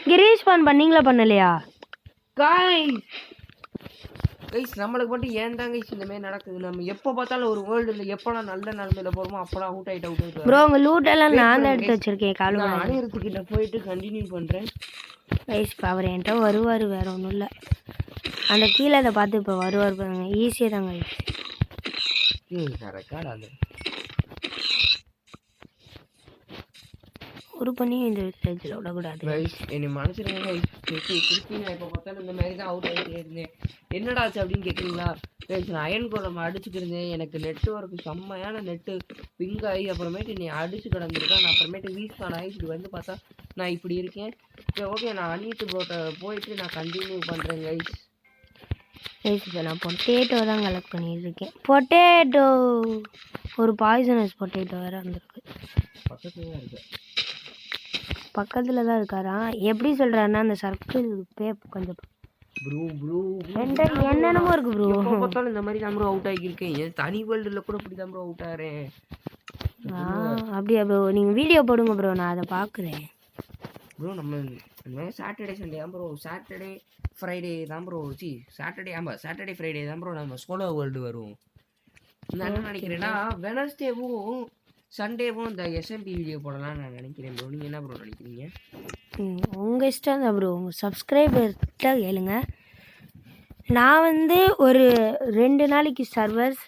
இங்கே ரீஸ்பான் பண்ணீங்களா பண்ணலையா? கைஸ் நம்மளுக்கு மட்டும் ஏன் தான் கைஸ் இந்த மாதிரி நடக்குது? நம்ம எப்போ பார்த்தாலும் ஒரு வேர்ல்டில் எப்போலாம் நல்ல நிலமையில போகிறோமோ அப்போலாம் அவுட் ஆகிட்டு ப்ரோ. உங்கள் லூட் எல்லாம் நான் தான் எடுத்து வச்சிருக்கேன். காலம் அணையறதுக்கிட்ட போயிட்டு கண்டினியூ பண்ணுறேன் கைஸ். இப்போ அவர் என்கிட்ட வருவார், வேறு ஒன்றும் இல்லை. அந்த கீழே அதை பார்த்து இப்போ வருவார் பாருங்க. ஈஸியாக தான் கைஸ். ரெக்கார்ட் அது ஒரு பண்ணி இந்த வில்லேஜில் விடக்கூடாது. என்னை மனசிருங்க திருப்பி நான் இப்போ பார்த்தாலும் இந்த மாதிரி தான் அவுட் ஆகிட்டே இருந்தேன். என்னடாச்சு அப்படின்னு கேட்குறீங்களா? நான் அயன் கோலம் அடிச்சுக்கிருந்தேன். எனக்கு நெட்ஒர்க்கு செம்மையான நெட்டு பிங்க் ஆகி அப்புறமேட்டு நீ அடிச்சு கிடந்துருக்கேன். நான் அப்புறமேட்டு ரீஸ்பான் ஆகி இப்படி வந்து பார்த்தா நான் இப்படி இருக்கேன். சரி ஓகே, நான் அனிட்டு ப்ரோட்ட போயிட்டு நான் கண்டினியூ பண்ணுறேன் கைஸ். இப்போ நான் பொட்டேட்டோ தான் கலெக்ட் பண்ணிட்டு இருக்கேன். பொட்டேட்டோ ஒரு பாய்சனஸ் பொட்டேட்டோ வேறு வந்துருக்கு. பக்கத்துல தான் இருக்கு. பக்கத்தில் தான் இருக்காரா? எப்படி சொல்கிறாருன்னா அந்த சர்க்கிள் கொஞ்சம் என்னென்னமோ இருக்கு ப்ரோ. பார்த்தாலும் இந்த மாதிரி தான் ப்ரோ அவுட் ஆகியிருக்கேன். என் தனி வேர்ல்டில் கூட இப்படி தான் ப்ரோ அவுட் ஆகிறேன். அப்படியா ப்ரோ? நீங்கள் வீடியோ போடுங்க ப்ரோ, நான் அதை பார்க்குறேன் ப்ரோ. நம்ம சாட்டர்டே சண்டே தான் ப்ரோ, சாட்டர்டே ஃப்ரைடே தான் ப்ரோ. சாட்டர்டே ஆமாம் சாட்டர்டே ஃப்ரைடே தான் ப்ரோ நம்ம சோலோ வேர்ல்டு வரும். நான் என்ன நினைக்கிறேன்னா வெனஸ்டேவும் சண்டேவும் இந்த எஸ்எம்பி வீடியோ போடலாம்னு நான் நினைக்கிறேன் ப்ரோ. நீங்கள் என்ன ப்ரோ நினைக்கிறீங்க? உங்கள் இஷ்டம் தான் ப்ரோ. உங்கள் சப்ஸ்கிரைபர்கிட்ட கேளுங்க. நான் வந்து ஒரு 2 நாளைக்கு சர்வர்ஸ்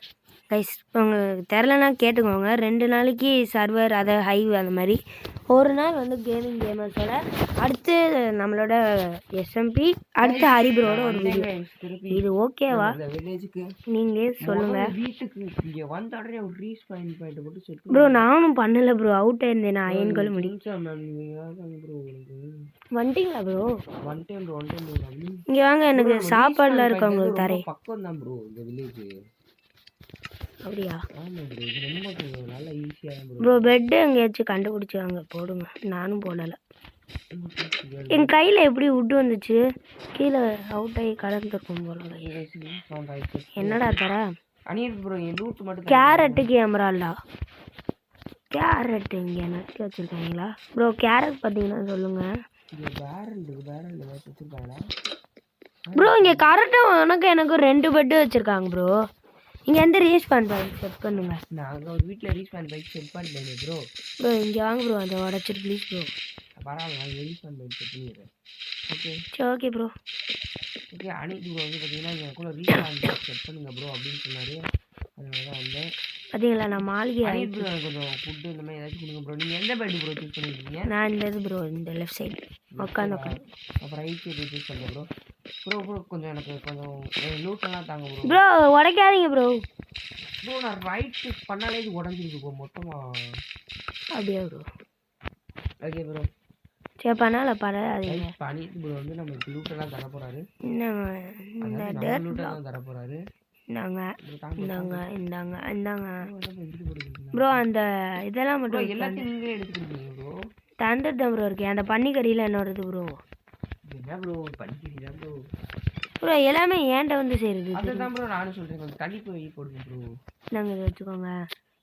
கைஸ் உங்களுக்கு தெரிலனா கேட்டுக்கோங்க. 2 நாளைக்கு சர்வர், அதை ஹைவ் அந்த மாதிரி. ஒரு நாள் வந்து கேமர்ஸோட, அடுத்து நம்மளோட எஸ்எம்பி, அடுத்து ஹரிப்ரோட ஒரு வீடியோ. இது ஓகேவா? நீங்களே சொல்லுங்க ப்ரோ. நானும் பண்ணல ப்ரோ, அவுட் ஆயிருந்தேன். நான் அயன்களும் வந்துட்டீங்களா ப்ரோ? இங்கே வாங்க, எனக்கு சாப்பாடுலாம் இருக்கு உங்களுக்கு தரேன். பக்கம் தான் ப்ரோ இந்த வில்லேஜ். அப்படியா நல்லா ஈஸியாக ப்ரோ? பெட்டு எங்கேயாச்சும் கண்டுபிடிச்சி வாங்க போடுங்க. நானும் போடலை. என் கையில் எப்படி விட்டு வந்துச்சு? கீழே அவுட் ஆகி கலந்துருக்கும் போல. என்னடா தர? கேரட்டுக்கு எமரால்டா? கேரட் இங்கே நட்டு வச்சுருக்காங்களா ப்ரோ? கேரட் பார்த்தீங்கன்னா சொல்லுங்கள். ப்ரோ இங்கே கரெக்டாக உனக்கு எனக்கு 2 பெட்டு வச்சுருக்காங்க ப்ரோ. இங்கே எந்த ரீஸ்பான் பாயிண்ட் செட் பண்ணுங்க. நாங்கள் ஒரு வீட்டில் ரீஸ்பான் பைக் செட் பண்ணல ப்ரோ. ப்ரோ இங்கே வாங்க ப்ரோ, அதை உடச்சிட்டு ப்ளீஸ் ப்ரோ. பரவாயில்ல, நாங்கள் ரீஸ்பான் பைக் செட் பண்ணிடுறேன். ஓகே சரி okay bro. Okay Anith bro வந்து பார்த்தீங்கன்னா என் கூட ரீஸ்பான் பைக் செட் பண்ணுங்க ப்ரோ அப்படின்னு சொன்னார். அதனால தான் வந்தேன். பார்த்தீங்களா நான் மாளிகை அனித் ப்ரோ எனக்கு கொஞ்சம் ஃபுட்டு இந்த மாதிரி ஏதாச்சும் கொடுங்க ப்ரோ. நீங்கள் எந்த பெட் ப்ரோ சூஸ் பண்ணியிருக்கீங்க? நான் இந்த இது ப்ரோ, இந்த லெஃப்ட் சைடு உட்காந்து. அப்புறம் ரைட் சைடு சூஸ் பண்ணுங்க ப்ரோ. ப்ரோ கொஞ்சம் எனக்கு கொஞ்சம் லூட்டெல்லாம் தாங்க ப்ரோ. ப்ரோ உடைக்காதீங்க ப்ரோ. ப்ரோ நான் ரைட் கிளிக் பண்ணாலே இது உடஞ்சிருக்கு ப்ரோ மொத்தமாக. அப்படியா ப்ரோ? Okay bro. சரி பரவாயில்ல. அனித் ப்ரோ வந்து நம்மளுக்கு லூட்டெல்லாம் தர போகிறாரு. இந்த லூட்டெல்லாம் தர போகிறாரு. இந்தாங்க ப்ரோ. அந்த இதெல்லாம் மட்டும் எல்லாத்தையும் நீங்களே எடுத்துக்கிட்டீங்க ப்ரோ. தந்துட்டு தான் ப்ரோ இருக்கேன். அந்த பன்னிக்கறியில் என்னோடது ப்ரோ. என்ன ப்ரோ பன்னிக்கறி தான் ப்ரோ. ப்ரோ எல்லாமே ஏன்ட்ட வந்து சேருது. அதுதான் ப்ரோ நானும் சொல்கிறேன், கொஞ்சம் தள்ளி போய் போடுங்க ப்ரோ. நாங்கள் இதை வச்சுக்கோங்க.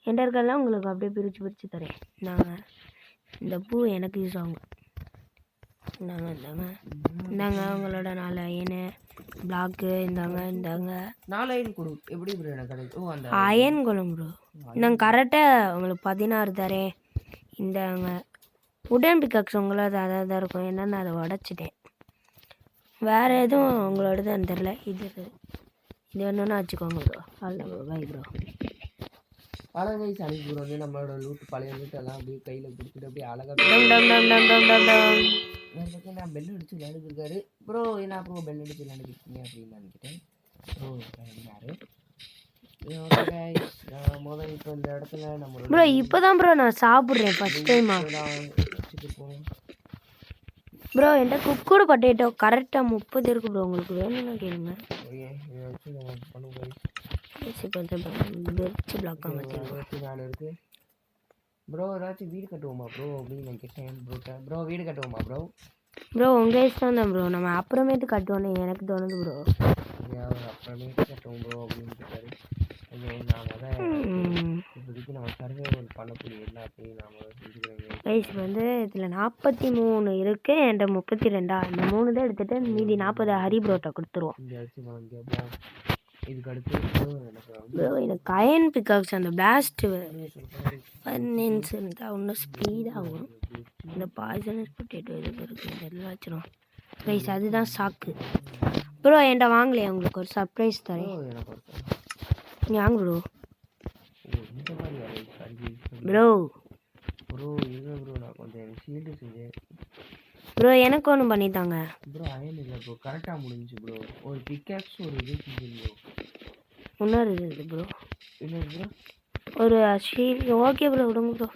என்கிட்ட இருக்கெல்லாம் உங்களுக்கு அப்படியே பிரித்து தரேன். நாங்கள் இந்த பூ எனக்கு யூஸ் ஆகும். இந்தாங்க உங்களோட 4 அயனு பிளாக்கு. இந்தாங்க 4 அயன் கொடு. எப்படி ப்ரோ எனக்கு கிடைக்கும்? அந்த அயன் குளம் ப்ரோ. நாங்கள் கரெக்டாக உங்களுக்கு 16 தரேன். இந்தாங்க உடன் பிக்காக்ஸ் உங்களோட அதாக தான் இருக்கும். என்னென்னு அதை உடச்சிட்டேன். வேறு எதுவும் உங்களோடதுன்னு தெரில. இது வேணும்னா வச்சுக்கோங்க ப்ரோ. அவ்வளோ ப்ரோ. Bye bro. பழகை சனி ப்ரோ வந்து நம்மளோட லூட்டு பழைய லூட்டெல்லாம் அப்படியே கையில் கொடுத்துட்டு அப்படியே அழகாக நான் பெல் அடிச்சு விளையாண்டுருக்காரு ப்ரோ. என்ன ப்ரோ பெல் அடிச்சு விளையாண்டுருக்கீங்க அப்படின்னு நினைக்கிட்டேன் ப்ரோ. யாரு முதல் இப்போ இந்த இடத்துல நம்ம ப்ரோ இப்போ தான் ப்ரோ நான் சாப்பிட்றேன் ஃபஸ்ட் டைமா. ப்ரோ என்கிட்ட குக்குடு பொட்டேட்டோ கரெக்டாக 30 இருக்குது ப்ரோ. உங்களுக்கு வேணும்னா கேளுங்க. இருக்கு ப்ரோ. ஏதாச்சும் வீடு கட்டுவோமா ப்ரோ அப்படின்னு நான் கேட்டேன் ப்ரோ. வீடு கட்டுவோமா ப்ரோ? ப்ரோ உங்கள் இஷ்டம் தான் ப்ரோ. நம்ம அப்புறமேட்டு கட்டுவோன்னு எனக்கு தோணுது ப்ரோ. அப்புறமேட்டு கட்டுவோம் ப்ரோ அப்படின்னு கேட்டாரு. நாம் இப்போதைக்கு நம்ம சர்வைவல் பண்ணக்கூடிய எல்லாத்தையும் நாம் செஞ்சுக்கிறோங்க. ரைஸ் வந்து இதில் 43 இருக்குது. என்கிட்ட 32. இந்த 3 தான் எடுத்துகிட்டு மீதி 40 ஹரி ப்ரோட்டை கொடுத்துருவோம். இதுக்கு அடுத்து ப்ரோ எனக்கு அயன் பிக்காக்ஸ் அந்த பிளாஸ்ட்டு பர்னின்ஸ் இருந்தால் இன்னும் ஸ்பீடாகும். இந்த பாய்சனஸ் பொட்டேட்டோ இதுக்கு இருக்குது. இதெல்லாம் வச்சிடும் ரைஸ். அதுதான் சாக்கு ப்ரோ. என்கிட்ட வாங்கலையா? உங்களுக்கு ஒரு சர்ப்ரைஸ் தரேன். நீ வாங்க ப்ரோ. ப்ரோ நான் கொஞ்சம் ஷீல்டு செஞ்சேன் ப்ரோ. எனக்கு ஒன்று பண்ணித்தாங்க ப்ரோ. அயன் இல்லை ப்ரோ. கரெக்டாக முடிஞ்சிச்சு ப்ரோ. ஒரு பிக்காக்ஸ் ஒரு இது செஞ்சு ப்ரோ. இன்னொரு இது ப்ரோ. இல்லை ப்ரோ ஒரு ஷீல்டு. ஓகே ப்ரோ விடுங்க ப்ரோ.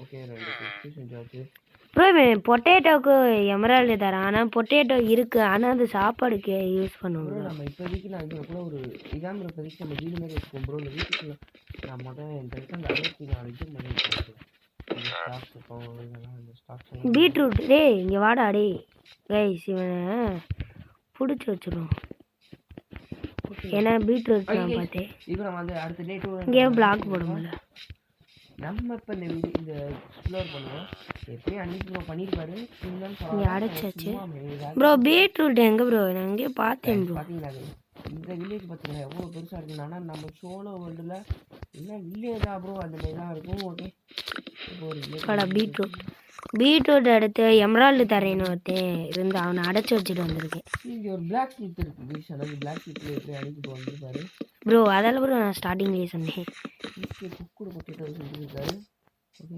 ஓகே 2 செஞ்சாச்சு ப்ரோ. பொட்டேட்டோவுக்கு எமரால்டு தரேன். ஆனால் பொட்டேட்டோ இருக்குது. ஆனால் அது சாப்பாடுக்கு யூஸ் பண்ணுவோம். நம்ம இப்போதைக்கு நான் இங்கே கூட ஒரு இதான் இப்போதைக்கு நம்ம வீடு மாதிரி வச்சுக்கோம் ப்ரோ. இந்த வீட்டுக்குள்ள நான் முதல் என்கிட்ட இருக்க அந்த 64 இது மாதிரி பீட்ரூட். டேய் இங்கே வாடா. டே கைஸ் இவனை பிடிச்சி வச்சிடும். ஏன்னா பீட்ரூட் நான் பார்த்தேன். இப்போ நம்ம வந்து அடுத்த டேட் இங்கேயே பிளாக் போட முடியல. நம்ம இப்போ இந்த வீடு இந்த எக்ஸ்ப்ளோர் பண்ணுவோம். எப்படியும் அன்னைக்கு ப்ரோ பண்ணியிருப்பாரு. இங்கே அடைச்சாச்சு ப்ரோ. பீட்ரூட் எங்கே ப்ரோ? நான் அங்கேயே பார்த்தேன் ப்ரோ. பார்த்தீங்களா இந்த வில்லேஜ் பார்த்தீங்களா எவ்வளோ பெருசாக இருக்குன்னு. ஆனால் நம்ம சோலோ வேர்ல்டில் என்ன வில்லேஜா ப்ரோ அந்த மாதிரி தான் இருக்கும். ஓகே பீட்ரூட் எடுத்து எமரால்டு தரேன்னு ஒருத்தன் இருந்து அவனை அடைச்சி வச்சுட்டு வந்திருக்கேன். இங்கே ஒரு பிளாக் ஸ்லிப் இருக்குது. அந்த பிளாக் ஸ்லிப்பில் எப்படி அடிக்கிட்டு வந்துருப்பாரு ப்ரோ. அதெல்லாம் ப்ரோ நான் ஸ்டார்டிங்லேயே சொன்னேன். குக்குடு பொட்டேட்டோ செஞ்சுருக்காரு. Okay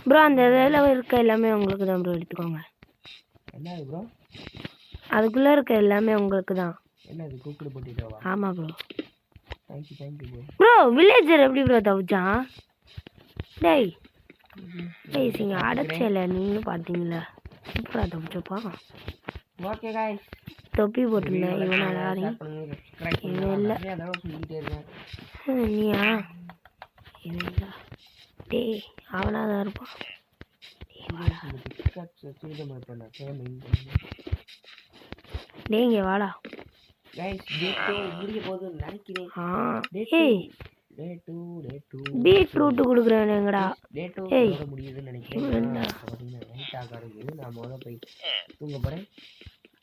bro. அந்த இதில் இருக்க எல்லாமே உங்களுக்கு தான் ப்ரோ. எடுத்துக்கோங்க. என்ன ப்ரோ? அதுக்குள்ளே இருக்க எல்லாமே உங்களுக்கு தான். என்ன இது குக்குடு பொட்டேட்டோவா? ஆமாம் bro. Thank you bro. Bro villager எப்படி ப்ரோ தவிச்சான்? டேய் இங்கே அடைச்சல நீங்களும் பார்த்தீங்களா? சூப்பராக தவிச்சப்பா. ஓகே காய்ஸ் தொப்பி போட்டுருந்தேன். இவனால இவன் இல்லை. நீயா? இல்லை டேய் அவனாக தான் இருப்பான். டேய் இங்கே வாடா. முடிய போகுதுன்னு நினைக்கிறேன். ஏய் பீட்ரூட் கொடுக்குறேனுங்கடா. டே 2 ஏய் இதோட முடியுதுன்னு நினைக்கிறேன். பார்த்தீங்கன்னா நைட் ஆக ஆரம்பிக்குது. நான் முதல்ல போய் தூங்க போகிறேன்.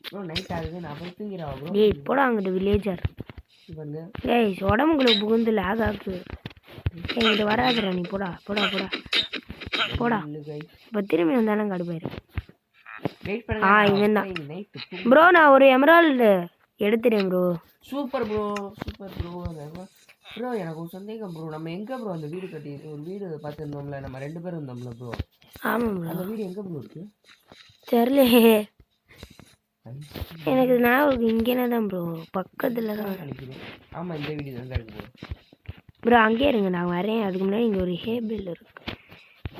ப்ரோ நைட் ஆகுது, நான் போய் தூங்கிறேன் ப்ரோ. டேய் போடா அங்கிட்டு வில்லேஜர். பாருங்க ஏய் உடம்புக்குள்ள புகுந்து லேக் ஆகுது. இங்கிட்டு வராதுடா நீ, போடா போடா போடா போடா. இப்போ திரும்பி வந்தாலும் கடுப்பாயிரும். வெயிட் இவன் தான் பண்ணுங்க. Night bro. நான் ஒரு எமரால்டு எடுத்துட்டேன் bro. Super bro, super bro. Bro எனக்கு ஒரு சந்தேகம் ப்ரோ, நம்ம எங்கே ப்ரோ அந்த வீடு கட்டி ஒரு வீடு பார்த்துருந்தோம்ல, நம்ம 2 பேரும் இருந்தோம்ல ப்ரோ. ஆமாம் ப்ரோ. அந்த வீடு எங்கே ப்ரோ இருக்கு? தெரியலையே எனக்கு. நான் இங்கேனா தான் ப்ரோ, பக்கத்தில் தான் நினைக்கிறேன். ஆமாம் இந்த வீடு தான் இருக்கு ப்ரோ. அங்கேயே இருங்க, நான் வரேன். அதுக்கு முன்னாடி இங்கே ஒரு ஹேபிள் இருக்கு.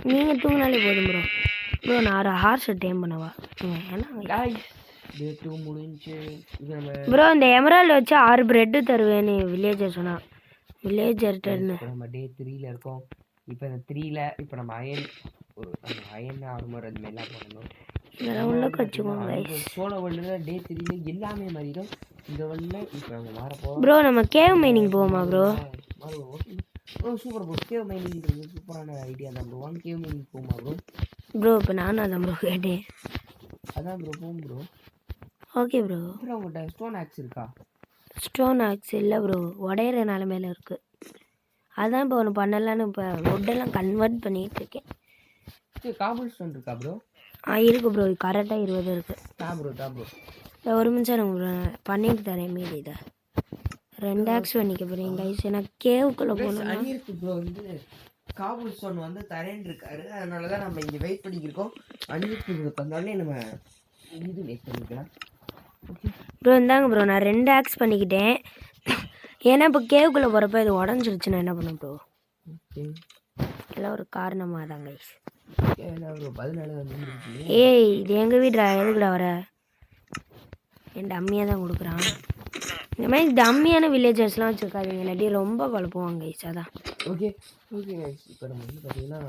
நீங்கள் தூங்கினாலே போதும் ப்ரோ. ப்ரோ நான் ஒரு ஹார்ஸை டேம் பண்ணவா? ஏன்னா டே 2 முடிஞ்சு ப்ரோ இந்த எமரால்டு வச்சு 6 பிரெட்டு தருவேன்னு வில்லேஜர் சொன்னான். வில்லேஜர்ட்டன்னு நம்ம டே 3ல இருக்கோம். இப்போ இந்த 3ல இப்போ நம்ம அயன் ஆர்மர் அது மாதிரிலாம் பண்ணணும். இதெல்லாம் உள்ள வச்சுக்கோங்க. சோழ வேர்ல்டில் டே 3ல எல்லாமே மாறிடும். இந்த வேர்ல்டில் இப்போ நம்ம மாறப்போம் ப்ரோ. நம்ம கேவ் மைனிங் போவோமா bro? Bro super bro. Cave மைனிங்கிறது சூப்பரான ஐடியா தான் ப்ரோ. கேவ் மைனிங் போமா ப்ரோ? ப்ரோ இப்போ நானும் அதான் ப்ரோ கேட்டேன். அதான் ப்ரோ போகும் ப்ரோ. Okay bro. ப்ரோ உங்கள்கிட்ட ஸ்டோன் ஆக்ஸ் இருக்கா? ஸ்டோன் ஆக்ஸ் இல்லை ப்ரோ, உடையிற நிலமையில இருக்குது. அதான் இப்போ ஒன்று பண்ணலான்னு இப்போ வுட்டெல்லாம் கன்வெர்ட் பண்ணிகிட்டு இருக்கேன். சரி காபிள் ஸ்டோன் இருக்கா ப்ரோ? இருக்குது ப்ரோ. கரெக்டாக 20 இருக்குது. ப்ரோ ஒரு நிமிஷம் எனக்கு பண்ணிட்டு தரேன் மீதி. இதை 2 ஆக்ஸ் பண்ணிக்க போகிறேன் கைஸ். எனக்கு கேவுக்குள்ளே போகணும். அனிருக்கு ப்ரோ வந்து காபிள் ஸ்டோன் வந்து தரேன்னு இருக்காரு. அதனால தான் நம்ம இங்கே வெயிட் பண்ணிக்கிருக்கோம். அனிருக்கு வந்தாலே நம்ம இது வெயிட் பண்ணிக்கலாம். ஓகே ப்ரோ இந்தாங்க ப்ரோ. நான் 2 ஆக்ஸ் பண்ணிக்கிட்டேன். ஏன்னா இப்போ கேவுக்குள்ளே போகிறப்ப இது உடஞ்சிருச்சு. நான் என்ன பண்ணேன் ப்ரோ? ஓகே எல்லாம் ஒரு காரணமாக தான் கைஸ். ப்ரோ 14 வந்து ஏய் இது எங்கள் வீடுடா. எதுக்குடா வர? என் டம்மியாக தான் கொடுக்குறான். இந்த மாதிரி டம்மியான வில்லேஜர்ஸ்லாம் வச்சுருக்காதீங்க, இல்லாட்டி ரொம்ப குழப்புவாங்க கைஸ். அதான் ஓகே ஓகே கைஸ். இப்போ நம்ம வந்து பார்த்தீங்கன்னா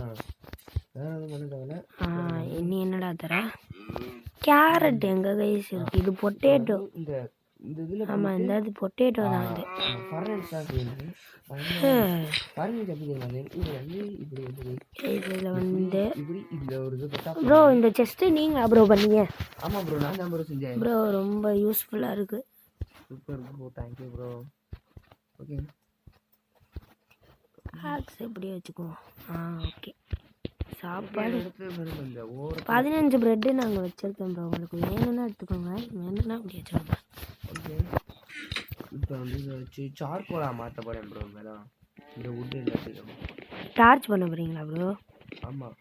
வேறு எதுவும் பண்ண தேவையில்ல. இனி என்னடா தர? கேரட் எங்கள் கைஸ் இருக்குது. இது பொட்டேட்டோ. இந்த இதில் ஆமாம் இந்த இது பொட்டேட்டோ தான். இது இதில் வந்து ப்ரோ இந்த செஸ்ட்டு நீங்கள் ப்ரோ பண்ணீங்க? ஆமாம் ப்ரோ நான் தான் ப்ரோ செஞ்சேன் ப்ரோ. ரொம்ப யூஸ்ஃபுல்லாக இருக்குது. Super bro, thank you bro. Okay axe எப்படி வச்சுக்குவோம்? ஓகே. சாப்பாடு இந்த 15 பிரெட்டு நாங்கள் வச்சுருக்கோம் ப்ரோ. உங்களுக்கு வேணும்னா எடுத்துக்கோங்க, வேணும்னா அப்படி வச்சுக்கோங்க. ஓகே இப்போ வந்து இதை வச்சு சார்கோலாக மாற்ற போகிறேன் ப்ரோ. மேடம் இந்த வுட்டு எல்லாத்துக்கும் டார்ச் பண்ண போகிறீங்களா ப்ரோ? ஆமாம்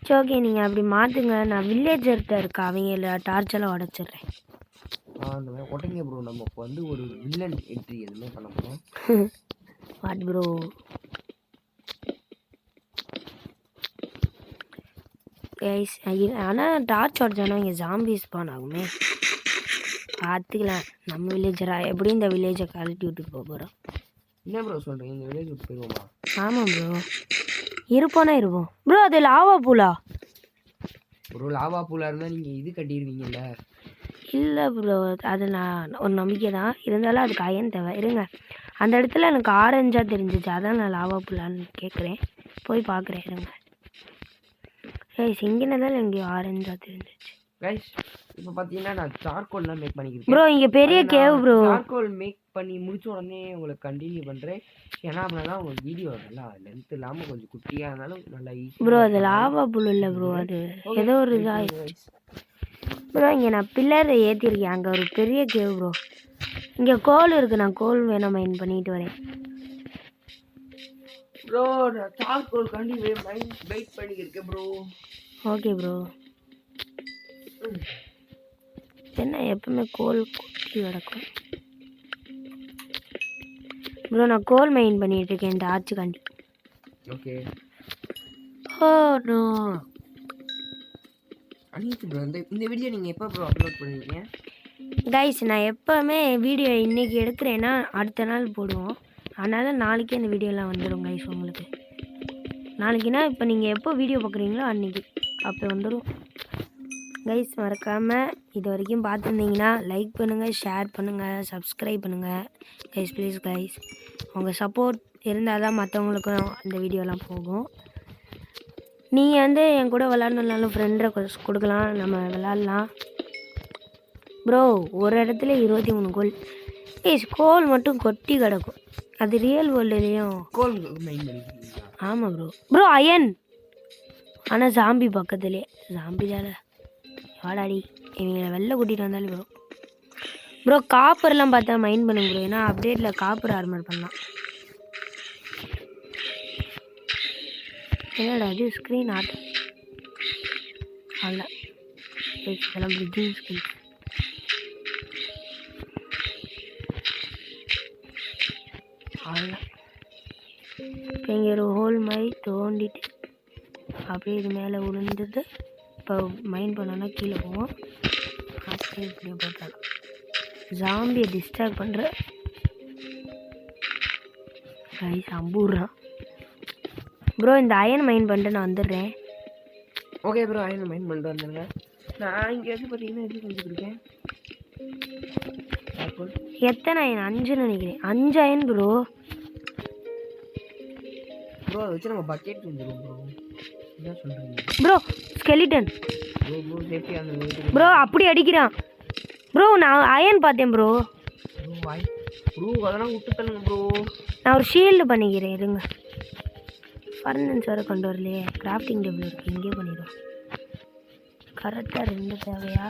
சரி ஓகே நீங்கள் அப்படி மாற்றுங்க. நான் வில்லேஜர்கிட்ட இருக்க அவங்க டார்ச்செல்லாம் உடச்சிட்றேன். அந்த மாதிரி உடனே ப்ரோ நம்ம இப்போ வந்து ஒரு வில்லன் என்ட்ரி எதுவுமே பண்ண போகிறோம். What bro? கைஸ் ஆனால் டார்ச் உடச்சோன்னா இங்கே ஜாம்பிஸ் ஸ்பான் ஆகுமே. பார்த்துக்கலாம். நம்ம வில்லேஜரா எப்படியும் இந்த வில்லேஜை கழட்டி விட்டுட்டு போக போகிறோம். என்ன ப்ரோ சொல்கிறீங்க? இந்த வில்லேஜ் விட்டு போயிடுவோமா? ஆமாம் ப்ரோ. இருப்போனா இருப்போம் ப்ரோ. அது லாவா பூலா ப்ரோ. லாவா பூலாக இருந்தால் நீங்கள் இது கட்டிடுவீங்கல்ல? இல்லை ப்ரோ. அது நான் ஒரு நம்பிக்கை தான், இருந்தாலும் அதுக்கு அயன் தேவை. இருங்க, அந்த இடத்துல எனக்கு ஆரஞ்சாக தெரிஞ்சிச்சு, அதான் நான் லாவா பூலான்னு கேட்குறேன். போய் பார்க்குறேன் இருங்க. சிங்கினதால் எங்கேயோ ஆரஞ்சாக தெரிஞ்சிச்சு கைஸ். இப்போ பார்த்தீங்கன்னா நான் சார்கோல்லாம் மேக் பண்ணிக்கிறேன் ப்ரோ. இங்கே பெரிய கேவ் ப்ரோ. சார்கோல் மேக் பண்ணி முடிச்ச உடனே உங்களுக்கு கண்டினியூ பண்ணுறேன். ஏன்னா அப்படின்னா உங்களுக்கு வீடியோ நல்லா லென்த் இல்லாமல் கொஞ்சம் குட்டியாக இருந்தாலும் நல்லா ஈஸி ப்ரோ. அது லாவா புல் இல்லை ப்ரோ, அது ஏதோ ஒரு இதாக ப்ரோ. இங்கே நான் பில்லரை ஏற்றிருக்கேன். அங்கே ஒரு பெரிய கேவ் ப்ரோ. இங்கே கோல் இருக்குது, நான் கோல் வேணும் மைண்ட் பண்ணிட்டு வரேன் ப்ரோ. நான் சார்கோல் கண்டி வெயிட் பண்ணியிருக்கேன் ப்ரோ. Okay bro. என்ன எப்பவுமே கோல் குட்டி கிடக்கும் ப்ரோ. நான் கோல் மைண்ட் பண்ணிட்டு இருக்கேன் இந்த ஆச்சுக்காண்டி. ஓகே. Oh no. அனித்து ப்ரோ இந்த வீடியோ நீங்கள் எப்போ ப்ரோ அப்லோட் பண்ணுவீங்க? கைஸ் நான் எப்போவுமே வீடியோ இன்றைக்கி எடுக்கிறேன்னா அடுத்த நாள் போடுவோம். அதனால் நாளைக்கே இந்த வீடியோலாம் வந்துடும் கைஸ் உங்களுக்கு. நாளைக்குன்னா இப்போ நீங்கள் எப்போ வீடியோ பார்க்குறீங்களோ அன்றைக்கி அப்போ வந்துடும் கைஸ். மறக்காமல் இது வரைக்கும் பார்த்துருந்தீங்கன்னா லைக் பண்ணுங்கள், ஷேர் பண்ணுங்கள், சப்ஸ்கிரைப் பண்ணுங்கள் கைஸ். ப்ளீஸ் கைஸ், உங்கள் சப்போர்ட் இருந்தால் தான் மற்றவங்களுக்கும் இந்த வீடியோலாம் போகும். நீங்கள் வந்து என் கூட விளாட்ணுன்னாலும் ஃப்ரெண்ட் ரெக்வஸ்ட் கொடுக்கலாம், நம்ம விளாட்லாம். ப்ரோ ஒரு இடத்துல 23 கோல். கோல் மட்டும் கொட்டி கிடக்கும். அது ரியல் வேர்ல்டுலேயும் கோல் மெயின் பண்ணிக்கிறீங்களா? ஆமாம் ப்ரோ. ப்ரோ அயன் ஆனால் ஜாம்பி பக்கத்துலேயே. ஜாம்பி தானே வாடாடி, இவங்களை வெளில கூட்டிகிட்டு வந்தாலும் ப்ரோ. ப்ரோ காப்பர்லாம் பார்த்தா மைண்ட் பண்ணுங்க ப்ரோ, ஏன்னா அப்டேட்டில் காப்பர் ஆர்மர் பண்ணலாம். என்னடா அது ஸ்க்ரீன் ஆட் அல்ல, இதெல்லாம் பிரிட்ஜிங் ஸ்கில். அல்ல இப்போ இங்கே ஒரு ஹோல் மாதிரி தோண்டிட்டு அப்படியே இது மேலே விழுந்துட்டு இப்போ மைண்ட் பண்ணோன்னா கீழே போவோம். அப்படியே இப்படியே போட்டாலும் ஜாம்பியை டிஸ்ட்ராக்ட் பண்ணுற கைஸ் அம்பூர்றான். ப்ரோ இந்த அயன் மைண்ட் பண்ணிட்டு நான் வந்துடுறேன். ஓகே ப்ரோ, அயன் மைண்ட் பண்ணிட்டு வந்துடுங்க. நான் இங்கே வந்து பார்த்தீங்கன்னா எப்படி செஞ்சுருக்கேன். எத்தனை அயன்? 5 நினைக்கிறேன். 5 அயன் ப்ரோ. ப்ரோ அதை வச்சு நம்ம பக்கெட் செஞ்சுருவோம் ப்ரோ. என்ன சொல்கிறீங்க bro? Skeleton bro. Bro safety அந்த ப்ரோ அப்படி அடிக்கிறான் ப்ரோ. நான் அயன் பார்த்தேன் ப்ரோ. ப்ரோ அதெல்லாம் விட்டு தள்ளுங்க ப்ரோ. நான் ஒரு ஷீல்டு பண்ணிக்கிறேன் இருங்க. ஃபர்னன்ஸ் வேறு கொண்டு வரலையே. கிராஃப்டிங் டேபிள் இருக்குது, இங்கே பண்ணிடுவோம். கரெக்டாக 2 தேவையா?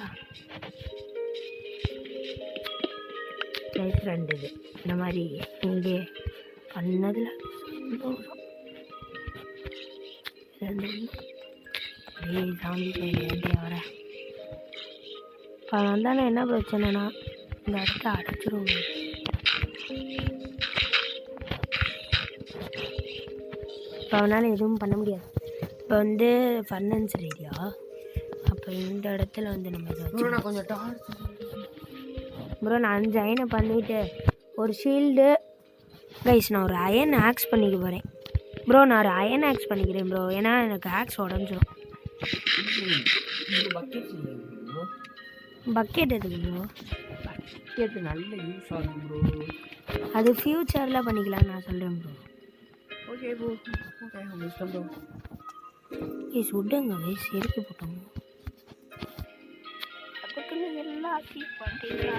ப்ரைஸ் 2 இது இந்த மாதிரி இங்கே பண்ணதில் சந்தோஷம். 2 சாமி வேண்டிய வரேன். இப்போ வந்தானே என்ன பிரச்சனைனா இந்த இடத்த அடைச்சிருவோம். இப்போ அவனால் எதுவும் பண்ண முடியாது. இப்போ வந்து ஃபர்னன்ஸ் ரெடியா? அப்போ இந்த இடத்துல வந்து நம்ம ஏதாச்சும் கொஞ்சம் டார்ச் ப்ரோ. நான் 5 அயனை பண்ணிவிட்டு ஒரு ஷீல்டு கைஸ். நான் ஒரு அயன் ஆக்ஸ் பண்ணிக்க போகிறேன் ப்ரோ. நான் ஒரு அயன் ஆக்ஸ் பண்ணிக்கிறேன் ப்ரோ, ஏன்னா எனக்கு ஆக்ஸ் உடஞ்சிரும். பக்கெட் எதுக்கு ப்ரோ? பக்கெட் நல்ல யூஸ் ஆகும் ப்ரோ. அது ஃப்யூச்சரில் பண்ணிக்கலாம்னு நான் சொல்கிறேன் ப்ரோ. Okay bro. ஓகே இஷ்டம் ப்ரோ. கைஸ் விடுங்க கைஸ், எதுக்கு போட்டோம்? அதுக்குன்னு எல்லாத்தையும் பார்த்தீங்களா?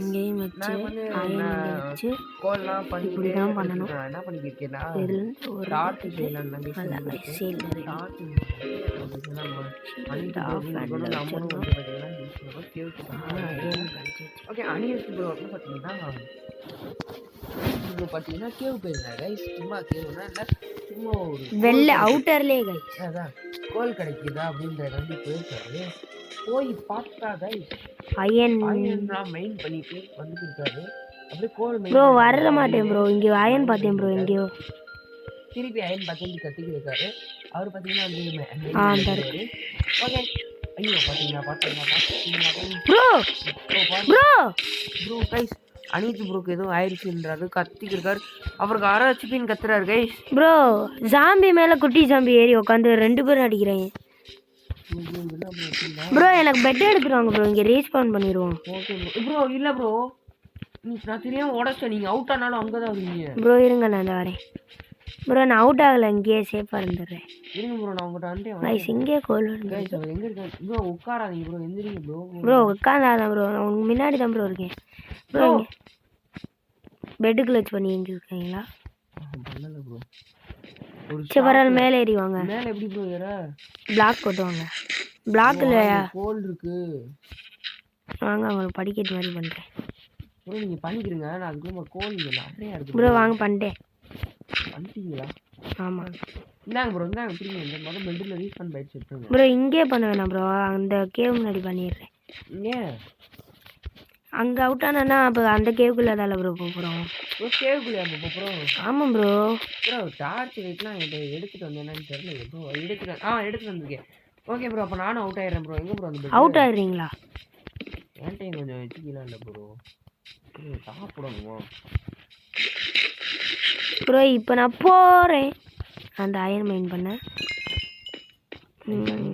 இங்கேயும் வச்சு அயன் வச்சு கோல்லாம் பண்ணி இப்படி தான் பண்ணணும். என்ன பண்ணிக்கிறேன்னா இதுலேருந்து ஒரு டார்ச் செய்யலாம். சேல் ஓகே அணியத்து ப்ரோ வந்து பார்த்தீங்கன்னா கேவ் போயிருந்தாங்க. சும்மா கேவ்னா இல்லை, சும்மா ஒரு வெளில அவுட்டர்லேயே கைஸ் அதான் கோல் கிடைக்குதா அப்படின்றத வந்து போயிருக்காரு. போய் பார்த்தா கைஸ் அயன்லாம் மெயின் பண்ணிட்டு வந்துட்டு இருக்காரு. அப்படியே கோல் ப்ரோ வர மாட்டேன் ப்ரோ. இங்கே அயன் பார்த்தேன் ப்ரோ. எங்கேயோ திருப்பி அயன் பார்த்து கத்திக்கு இருக்காரு. அவர் பார்த்தீங்கன்னா அந்த ஓகே. ஐயோ பார்த்தீங்களா ப்ரோ ப்ரோ ப்ரோ கைஸ் அனித் ப்ரோக்கு எதுவும் ஆயிடுச்சுன்றாரு. கத்திக்கு இருக்காரு. அவருக்கு அரை ஹெச்பின்னு கத்துறாரு கைஸ். ப்ரோ ஜாம்பி மேலே குட்டி ஜாம்பி ஏறி உட்காந்து 2 பேரும் அடிக்கிறேன் ப்ரோ. எனக்கு பெட் எடுத்துருவாங்க ப்ரோ, இங்கே ரீஸ்பான் பண்ணிடுவோம். Okay bro. இல்லை ப்ரோ, நான் தெரியாமல் உடச்சேன். நீங்கள் அவுட் ஆனாலும் அங்கே தான் வருவீங்க ப்ரோ. இருங்க நான் இந்த வரேன் ப்ரோ. நான் அவுட் ஆகலை, இங்கேயே சேஃபாக இருந்துடுறேன். இருங்க ப்ரோ, நான் உங்கள்கிட்ட வந்துட்டேன். கைஸ் இங்கே கோல் எங்கே இருக்கேன் ப்ரோ? உட்காராதீங்க ப்ரோ, எந்திரிங்க ப்ரோ. ப்ரோ உட்காந்தாதான் ப்ரோ, நான் உங்க முன்னாடி தான் ப்ரோ இருக்கேன் ப்ரோ. பெட்டுக்குள்ள வச்சு பண்ணி எங்கே இருக்கீங்களா? பண்ணல ப்ரோ. சரி பரவாயில்ல, மேலே ஏறி வாங்க. மேலே எப்படி ப்ரோ ஏற? பிளாக் போட்டு வாங்க. பிளாக் இல்லையா? கோல் இருக்கு வாங்க, உங்களுக்கு படிக்கட்டு மாதிரி பண்ணுறேன் ப்ரோ. நீங்கள் பண்ணிக்கிறீங்க, நான் அதுக்குள்ள கோல் நிறையா இருக்கு ப்ரோ. வாங்க பண்ணிட்டேன். பண்ணிட்டீங்களா? ஆமாம். இந்தாங்க ப்ரோ, இந்தாங்க எப்படிங்க இந்த மொதல் பெட்டில் ரீஃபண்ட் பைட் எடுத்துங்க ப்ரோ. இங்கே பண்ண வேணாம் ப்ரோ, அந்த கேவ் முன்னாடி பண்ணிடுறேன். இங்கே அங்கே அவுட் ஆனா அப்போ அந்த கேவுக்குள்ளே தானே ப்ரோ போகிறோம். ப்ரோ கேவுக்குள்ளே அப்போ போகிறோம். ஆமாம் ப்ரோ. ப்ரோ டார்ச் லைட்லாம் எடுத்துகிட்டு வந்தேன்னு தெரியல ப்ரோ. எடுத்துகிட்டு வந்திருக்கேன். ஓகே ப்ரோ, அப்போ நானும் அவுட் ஆயிடுறேன் ப்ரோ. எங்கே ப்ரோ அந்த அவுட் ஆயிடுறீங்களா? என்கிட்ட கொஞ்சம் வச்சுக்கலாம் இல்லை ப்ரோ, சாப்பிடணுமா ப்ரோ? இப்போ நான் போகிறேன் அந்த அயன் மைன் பண்ண.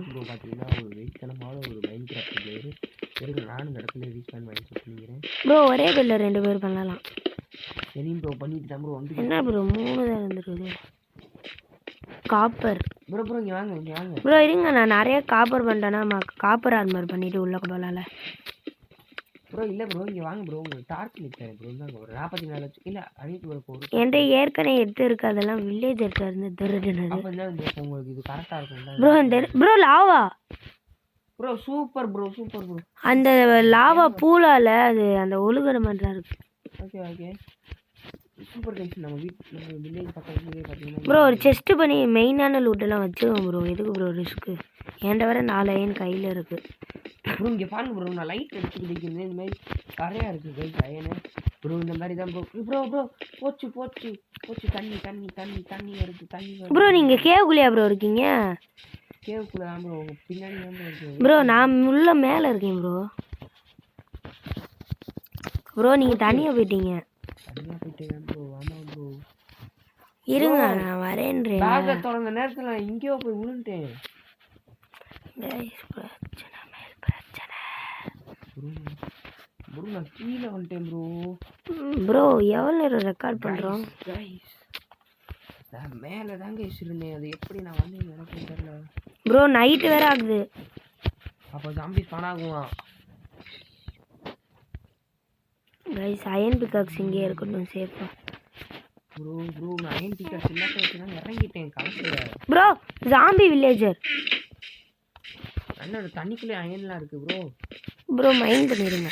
ப்ரோ பார்த்தீங்கன்னா ஒரு வெயிட்கனமான ஒரு மைண்ட் கிராஃப்ட் பிளேயரு. நானும் இந்த இடத்துல ரீச் பண்ணி மைண்ட் செட் பண்ணிக்கிறேன் ப்ரோ. ஒரே பில்ல 2 பேர் பண்ணலாம். தெரியும் ப்ரோ பண்ணிட்டு தான் ப்ரோ வந்து என்ன ப்ரோ 3 தான் இருந்துருக்குது. காப்பர் ப்ரோ இங்கே வாங்க ப்ரோ இருங்க, நான் நிறைய காப்பர் பண்ணிட்டேன்னா காப்பர் ஆர்மர் பண்ணிட்டு உள்ள போகலாம்ல. ப்ரோ இல்லை ப்ரோ இங்கே வாங்க ப்ரோ, உங்களுக்கு டார்ச் லைட் ப்ரோ இருந்தாங்க ஒரு 44 லட்சம் இல்லை அழிட்டு ப்ரோ போகிறோம். என்கிட்ட ஏற்கனவே எடுத்து இருக்கு, அதெல்லாம் வில்லேஜர்கிட்ட இருந்து திருடுனது. அப்போ என்ன ப்ரோ உங்களுக்கு இது கரெக்டாக இருக்கும் ப்ரோ இந்த bro lava bro super bro அந்த லாவா பூலால அது அந்த ஒழுகுற மாதிரி தான் இருக்கு. Okay super guys. நம்ம வில்லேஜ் பக்கத்துலேயே பார்த்தீங்கன்னா ப்ரோ ஒரு செஸ்ட் பண்ணி மெயினான லூட்டெல்லாம் வச்சுக்கோங்க ப்ரோ. எதுக்கு ப்ரோ ரிஸ்க்கு? என்கிட்ட வர 4 அயன் கையில் இருக்கு. ப்ரோ இங்கே பாருங்க ப்ரோ, நான் லைட் எடுத்துக்கிட்டு இருக்கிறது இந்த மாதிரி நிறையா இருக்குது கைஸ் அயனு ப்ரோ. இந்த மாதிரி தான் ப்ரோ போச்சு தண்ணி வருது ப்ரோ நீங்கள் கேவுக்குள்ளேயா ப்ரோ இருக்கீங்க? கேவுக்குள்ள தான் ப்ரோ, பின்னாடி தான் ப்ரோ இருக்கு ப்ரோ. நான் உள்ள மேலே இருக்கேன் ப்ரோ நீங்கள் தனியாக போயிட்டீங்க. தனியாக போயிட்டேன் ப்ரோ. ஆமாம் ப்ரோ இருங்க நான் வரேன்றேன். பேக்கை திறந்த நேரத்தில் நான் இங்கேயோ போய் விழுந்துட்டேன். பிரச்சனை ப்ரோ நான் கீழே வந்துட்டேன் ப்ரோ. எவ்வளோ நேரம் ரெக்கார்ட் பண்ணுறோம்? நான் மேலே தாங்க இருந்தேன், அது எப்படி நான் வந்து எனக்கு தெரியல ப்ரோ. நைட்டு வேற ஆகுது. அப்போ ஜாம்பி ஸ்பான் ஆகுமா? கைஸ் அயன் பிகாக்ஸ் இங்கே இருக்கட்டும் சேஃபா. ப்ரோ நான் அயன் பிகாக்ஸ் எல்லாத்தையும் வச்சு இறங்கிட்டேன் கலசில். ப்ரோ ஜாம்பி வில்லேஜர் என்னோட தண்ணிக்குள்ளே அயன்லாம் இருக்குது ப்ரோ மைண்ட் பண்ணிடுங்க.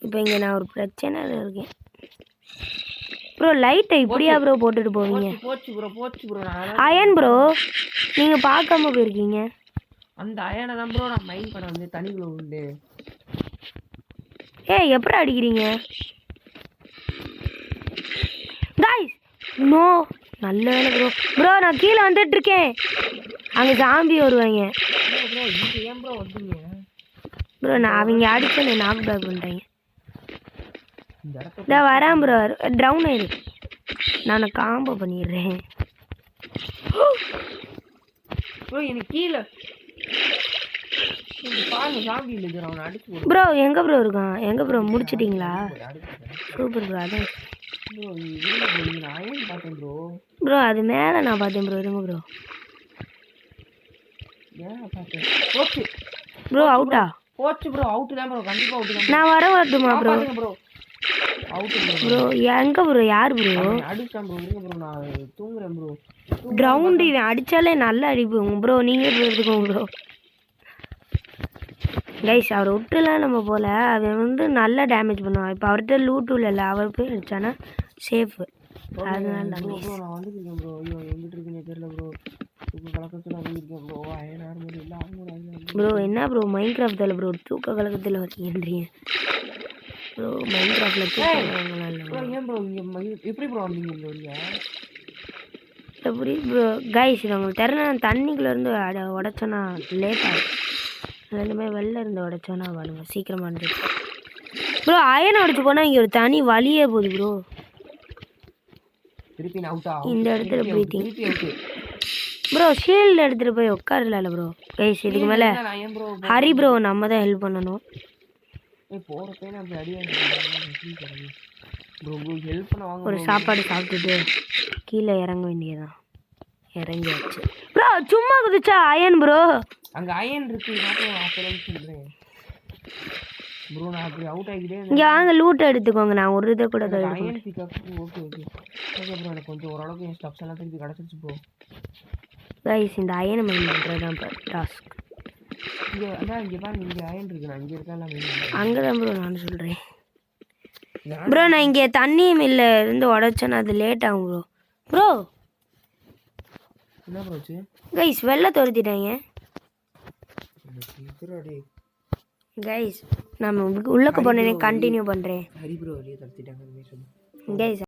இப்போ இங்கே நான் ஒரு பிரச்சனை இருக்கேன் ப்ரோ. லைட்டை இப்படியா ப்ரோ போட்டுட்டு போவீங்க? போச்சு ப்ரோ அயன் ப்ரோ நீங்கள் பார்க்காம போயிருக்கீங்க. அந்த அயனை தான் ப்ரோ நான் மைண்ட் பண்ண வந்து தண்ணிக்குள்ளே உண்டு. எப்படி அடிக்கிறீங்க கைஸ்? நோ நல்ல வேலை ப்ரோ. நான் கீழே வந்துட்டு இருக்கேன், அங்கே ஜாம்பி வருவாங்க ப்ரோ. இது ஏன் ப்ரோ வந்தீங்க ப்ரோ? நான் அவங்க அடிச்சு நாக் பேக் பண்ணுறேங்க. இதான் வரேன் ப்ரோ. ட்ரவுன் ஆயிரு, நான் காம்போ பண்ணிடுறேன் ப்ரோ. எனக்கு கீழே பாருங்க ஜாம்பி இல்லை அவனை அடிச்சு ப்ரோ. எங்கே ப்ரோ இருக்கான்? எங்கே ப்ரோ முடிச்சிட்டிங்களா? Super bro. அதான் அயன் பார்த்தேன் ப்ரோ. அது மேலே நான் பார்த்தேன் ப்ரோ. இருங்க ப்ரோ. போச்சு ப்ரோ. அவுட்டா? போச்சு ப்ரோ. அவுட்டு தான் ப்ரோ, கண்டிப்பாக அவுட்டு தான். நான் வரட்டுமா ப்ரோ? Bro out bro. எங்கே ப்ரோ? யார் ப்ரோ? அடிச்சான் ப்ரோ. இருங்க ப்ரோ நான் தூங்குறேன் ப்ரோ. ட்ரவுண்டு இவன் அடித்தாலே நல்லா அடிப்புங்க ப்ரோ. நீங்கள் எடுத்துக்கோங்க ப்ரோ. கைஸ் அவரை விட்டுலாம் நம்ம போல், அவன் வந்து நல்லா டேமேஜ் பண்ணுவான். இப்போ அவர்கிட்ட லூட்டு இல்லை, அவர் போய் அடித்தானா சேஃபு. அதனால நான் வந்துருக்கேன் ப்ரோ. ஐயோ எங்கிட்ட இருக்குன்னு தெரியல ப்ரோ. கலக்கத்தில் வந்துருக்கேன் ப்ரோ. அயன் ஆர்மர் இல்லை ப்ரோ. என்ன ப்ரோ மைண்ட் கிராஃப்டில் ப்ரோ தூக்க கலக்கத்தில் வரீங்கன்றீங்க ப்ரோ? மைண்ட் கிராஃப்டில் தூக்கலாம் இல்லை ப்ரோ. ஏன் ப்ரோ இங்கே எப்படி ப்ரோ வந்தீங்க ப்ரோ? எப்படி ப்ரோ? கைஸ் இது உங்களுக்கு தெரியல, நான் தண்ணிக்குள்ளேருந்து உடச்சோன்னா லேட் ஆகும். அந்த மாதிரி வெளில இருந்து உடச்சோன்னா வாழுங்க சீக்கிரமாக இருந்துச்சு ப்ரோ. அயன் உடச்சி போனால் இங்கே ஒரு தனி வலியே போகுது ப்ரோ. திருப்பி அவுட்டா? இந்த இடத்துல ப்ரீத்திங் ப்ரோ. ஷீல்டு எடுத்துகிட்டு போய் உட்காரல ப்ரோ. கைஸ் இதுக்கு மேலே ஹரி ப்ரோ நம்ம தான் ஹெல்ப் பண்ணணும். ஒரு சாப்பாடு சாப்பிட்டுட்டு கீழே இறங்க வேண்டியதான். இறங்கியாச்சு ப்ரோ. சும்மா குதிச்சா அயன் ப்ரோ. அங்கே அயன் இருக்கு ப்ரோ. நான் அப்படி அவுட் ஆகிட்டே இங்கே வாங்க லூட் எடுத்துக்கோங்க. நான் ஒரு இதை கூட அயன் பிக்கப். Okay bro. எனக்கு கொஞ்சம் ஓரளவுக்கு என் ஸ்டப்ஸ் எல்லாம் திருப்பி கிடச்சிச்சு ப்ரோ. கைஸ் இந்த அயனை மைண்ட் பண்ணுறது தான் டாஸ்க். இங்கே அதான் இங்கே பாருங்க, இங்கே அயன் இருக்கு. நான் இங்கே இருக்கேன் அங்கே தான் ப்ரோ நான் சொல்கிறேன் ப்ரோ. நான் இங்கே தண்ணி மில்ல இருந்து உடச்சேன்னா அது லேட் ஆகும் ப்ரோ. ப்ரோ என்ன ப்ரோ கைஸ் வெளில துரத்திட்டாங்க கைஸ். நம்ம உள்ளக்க போனேனே கண்டினியூ பண்ணுறேன் ஹரி ப்ரோ வெளியே துரத்திட்டாங்க கைஸ்.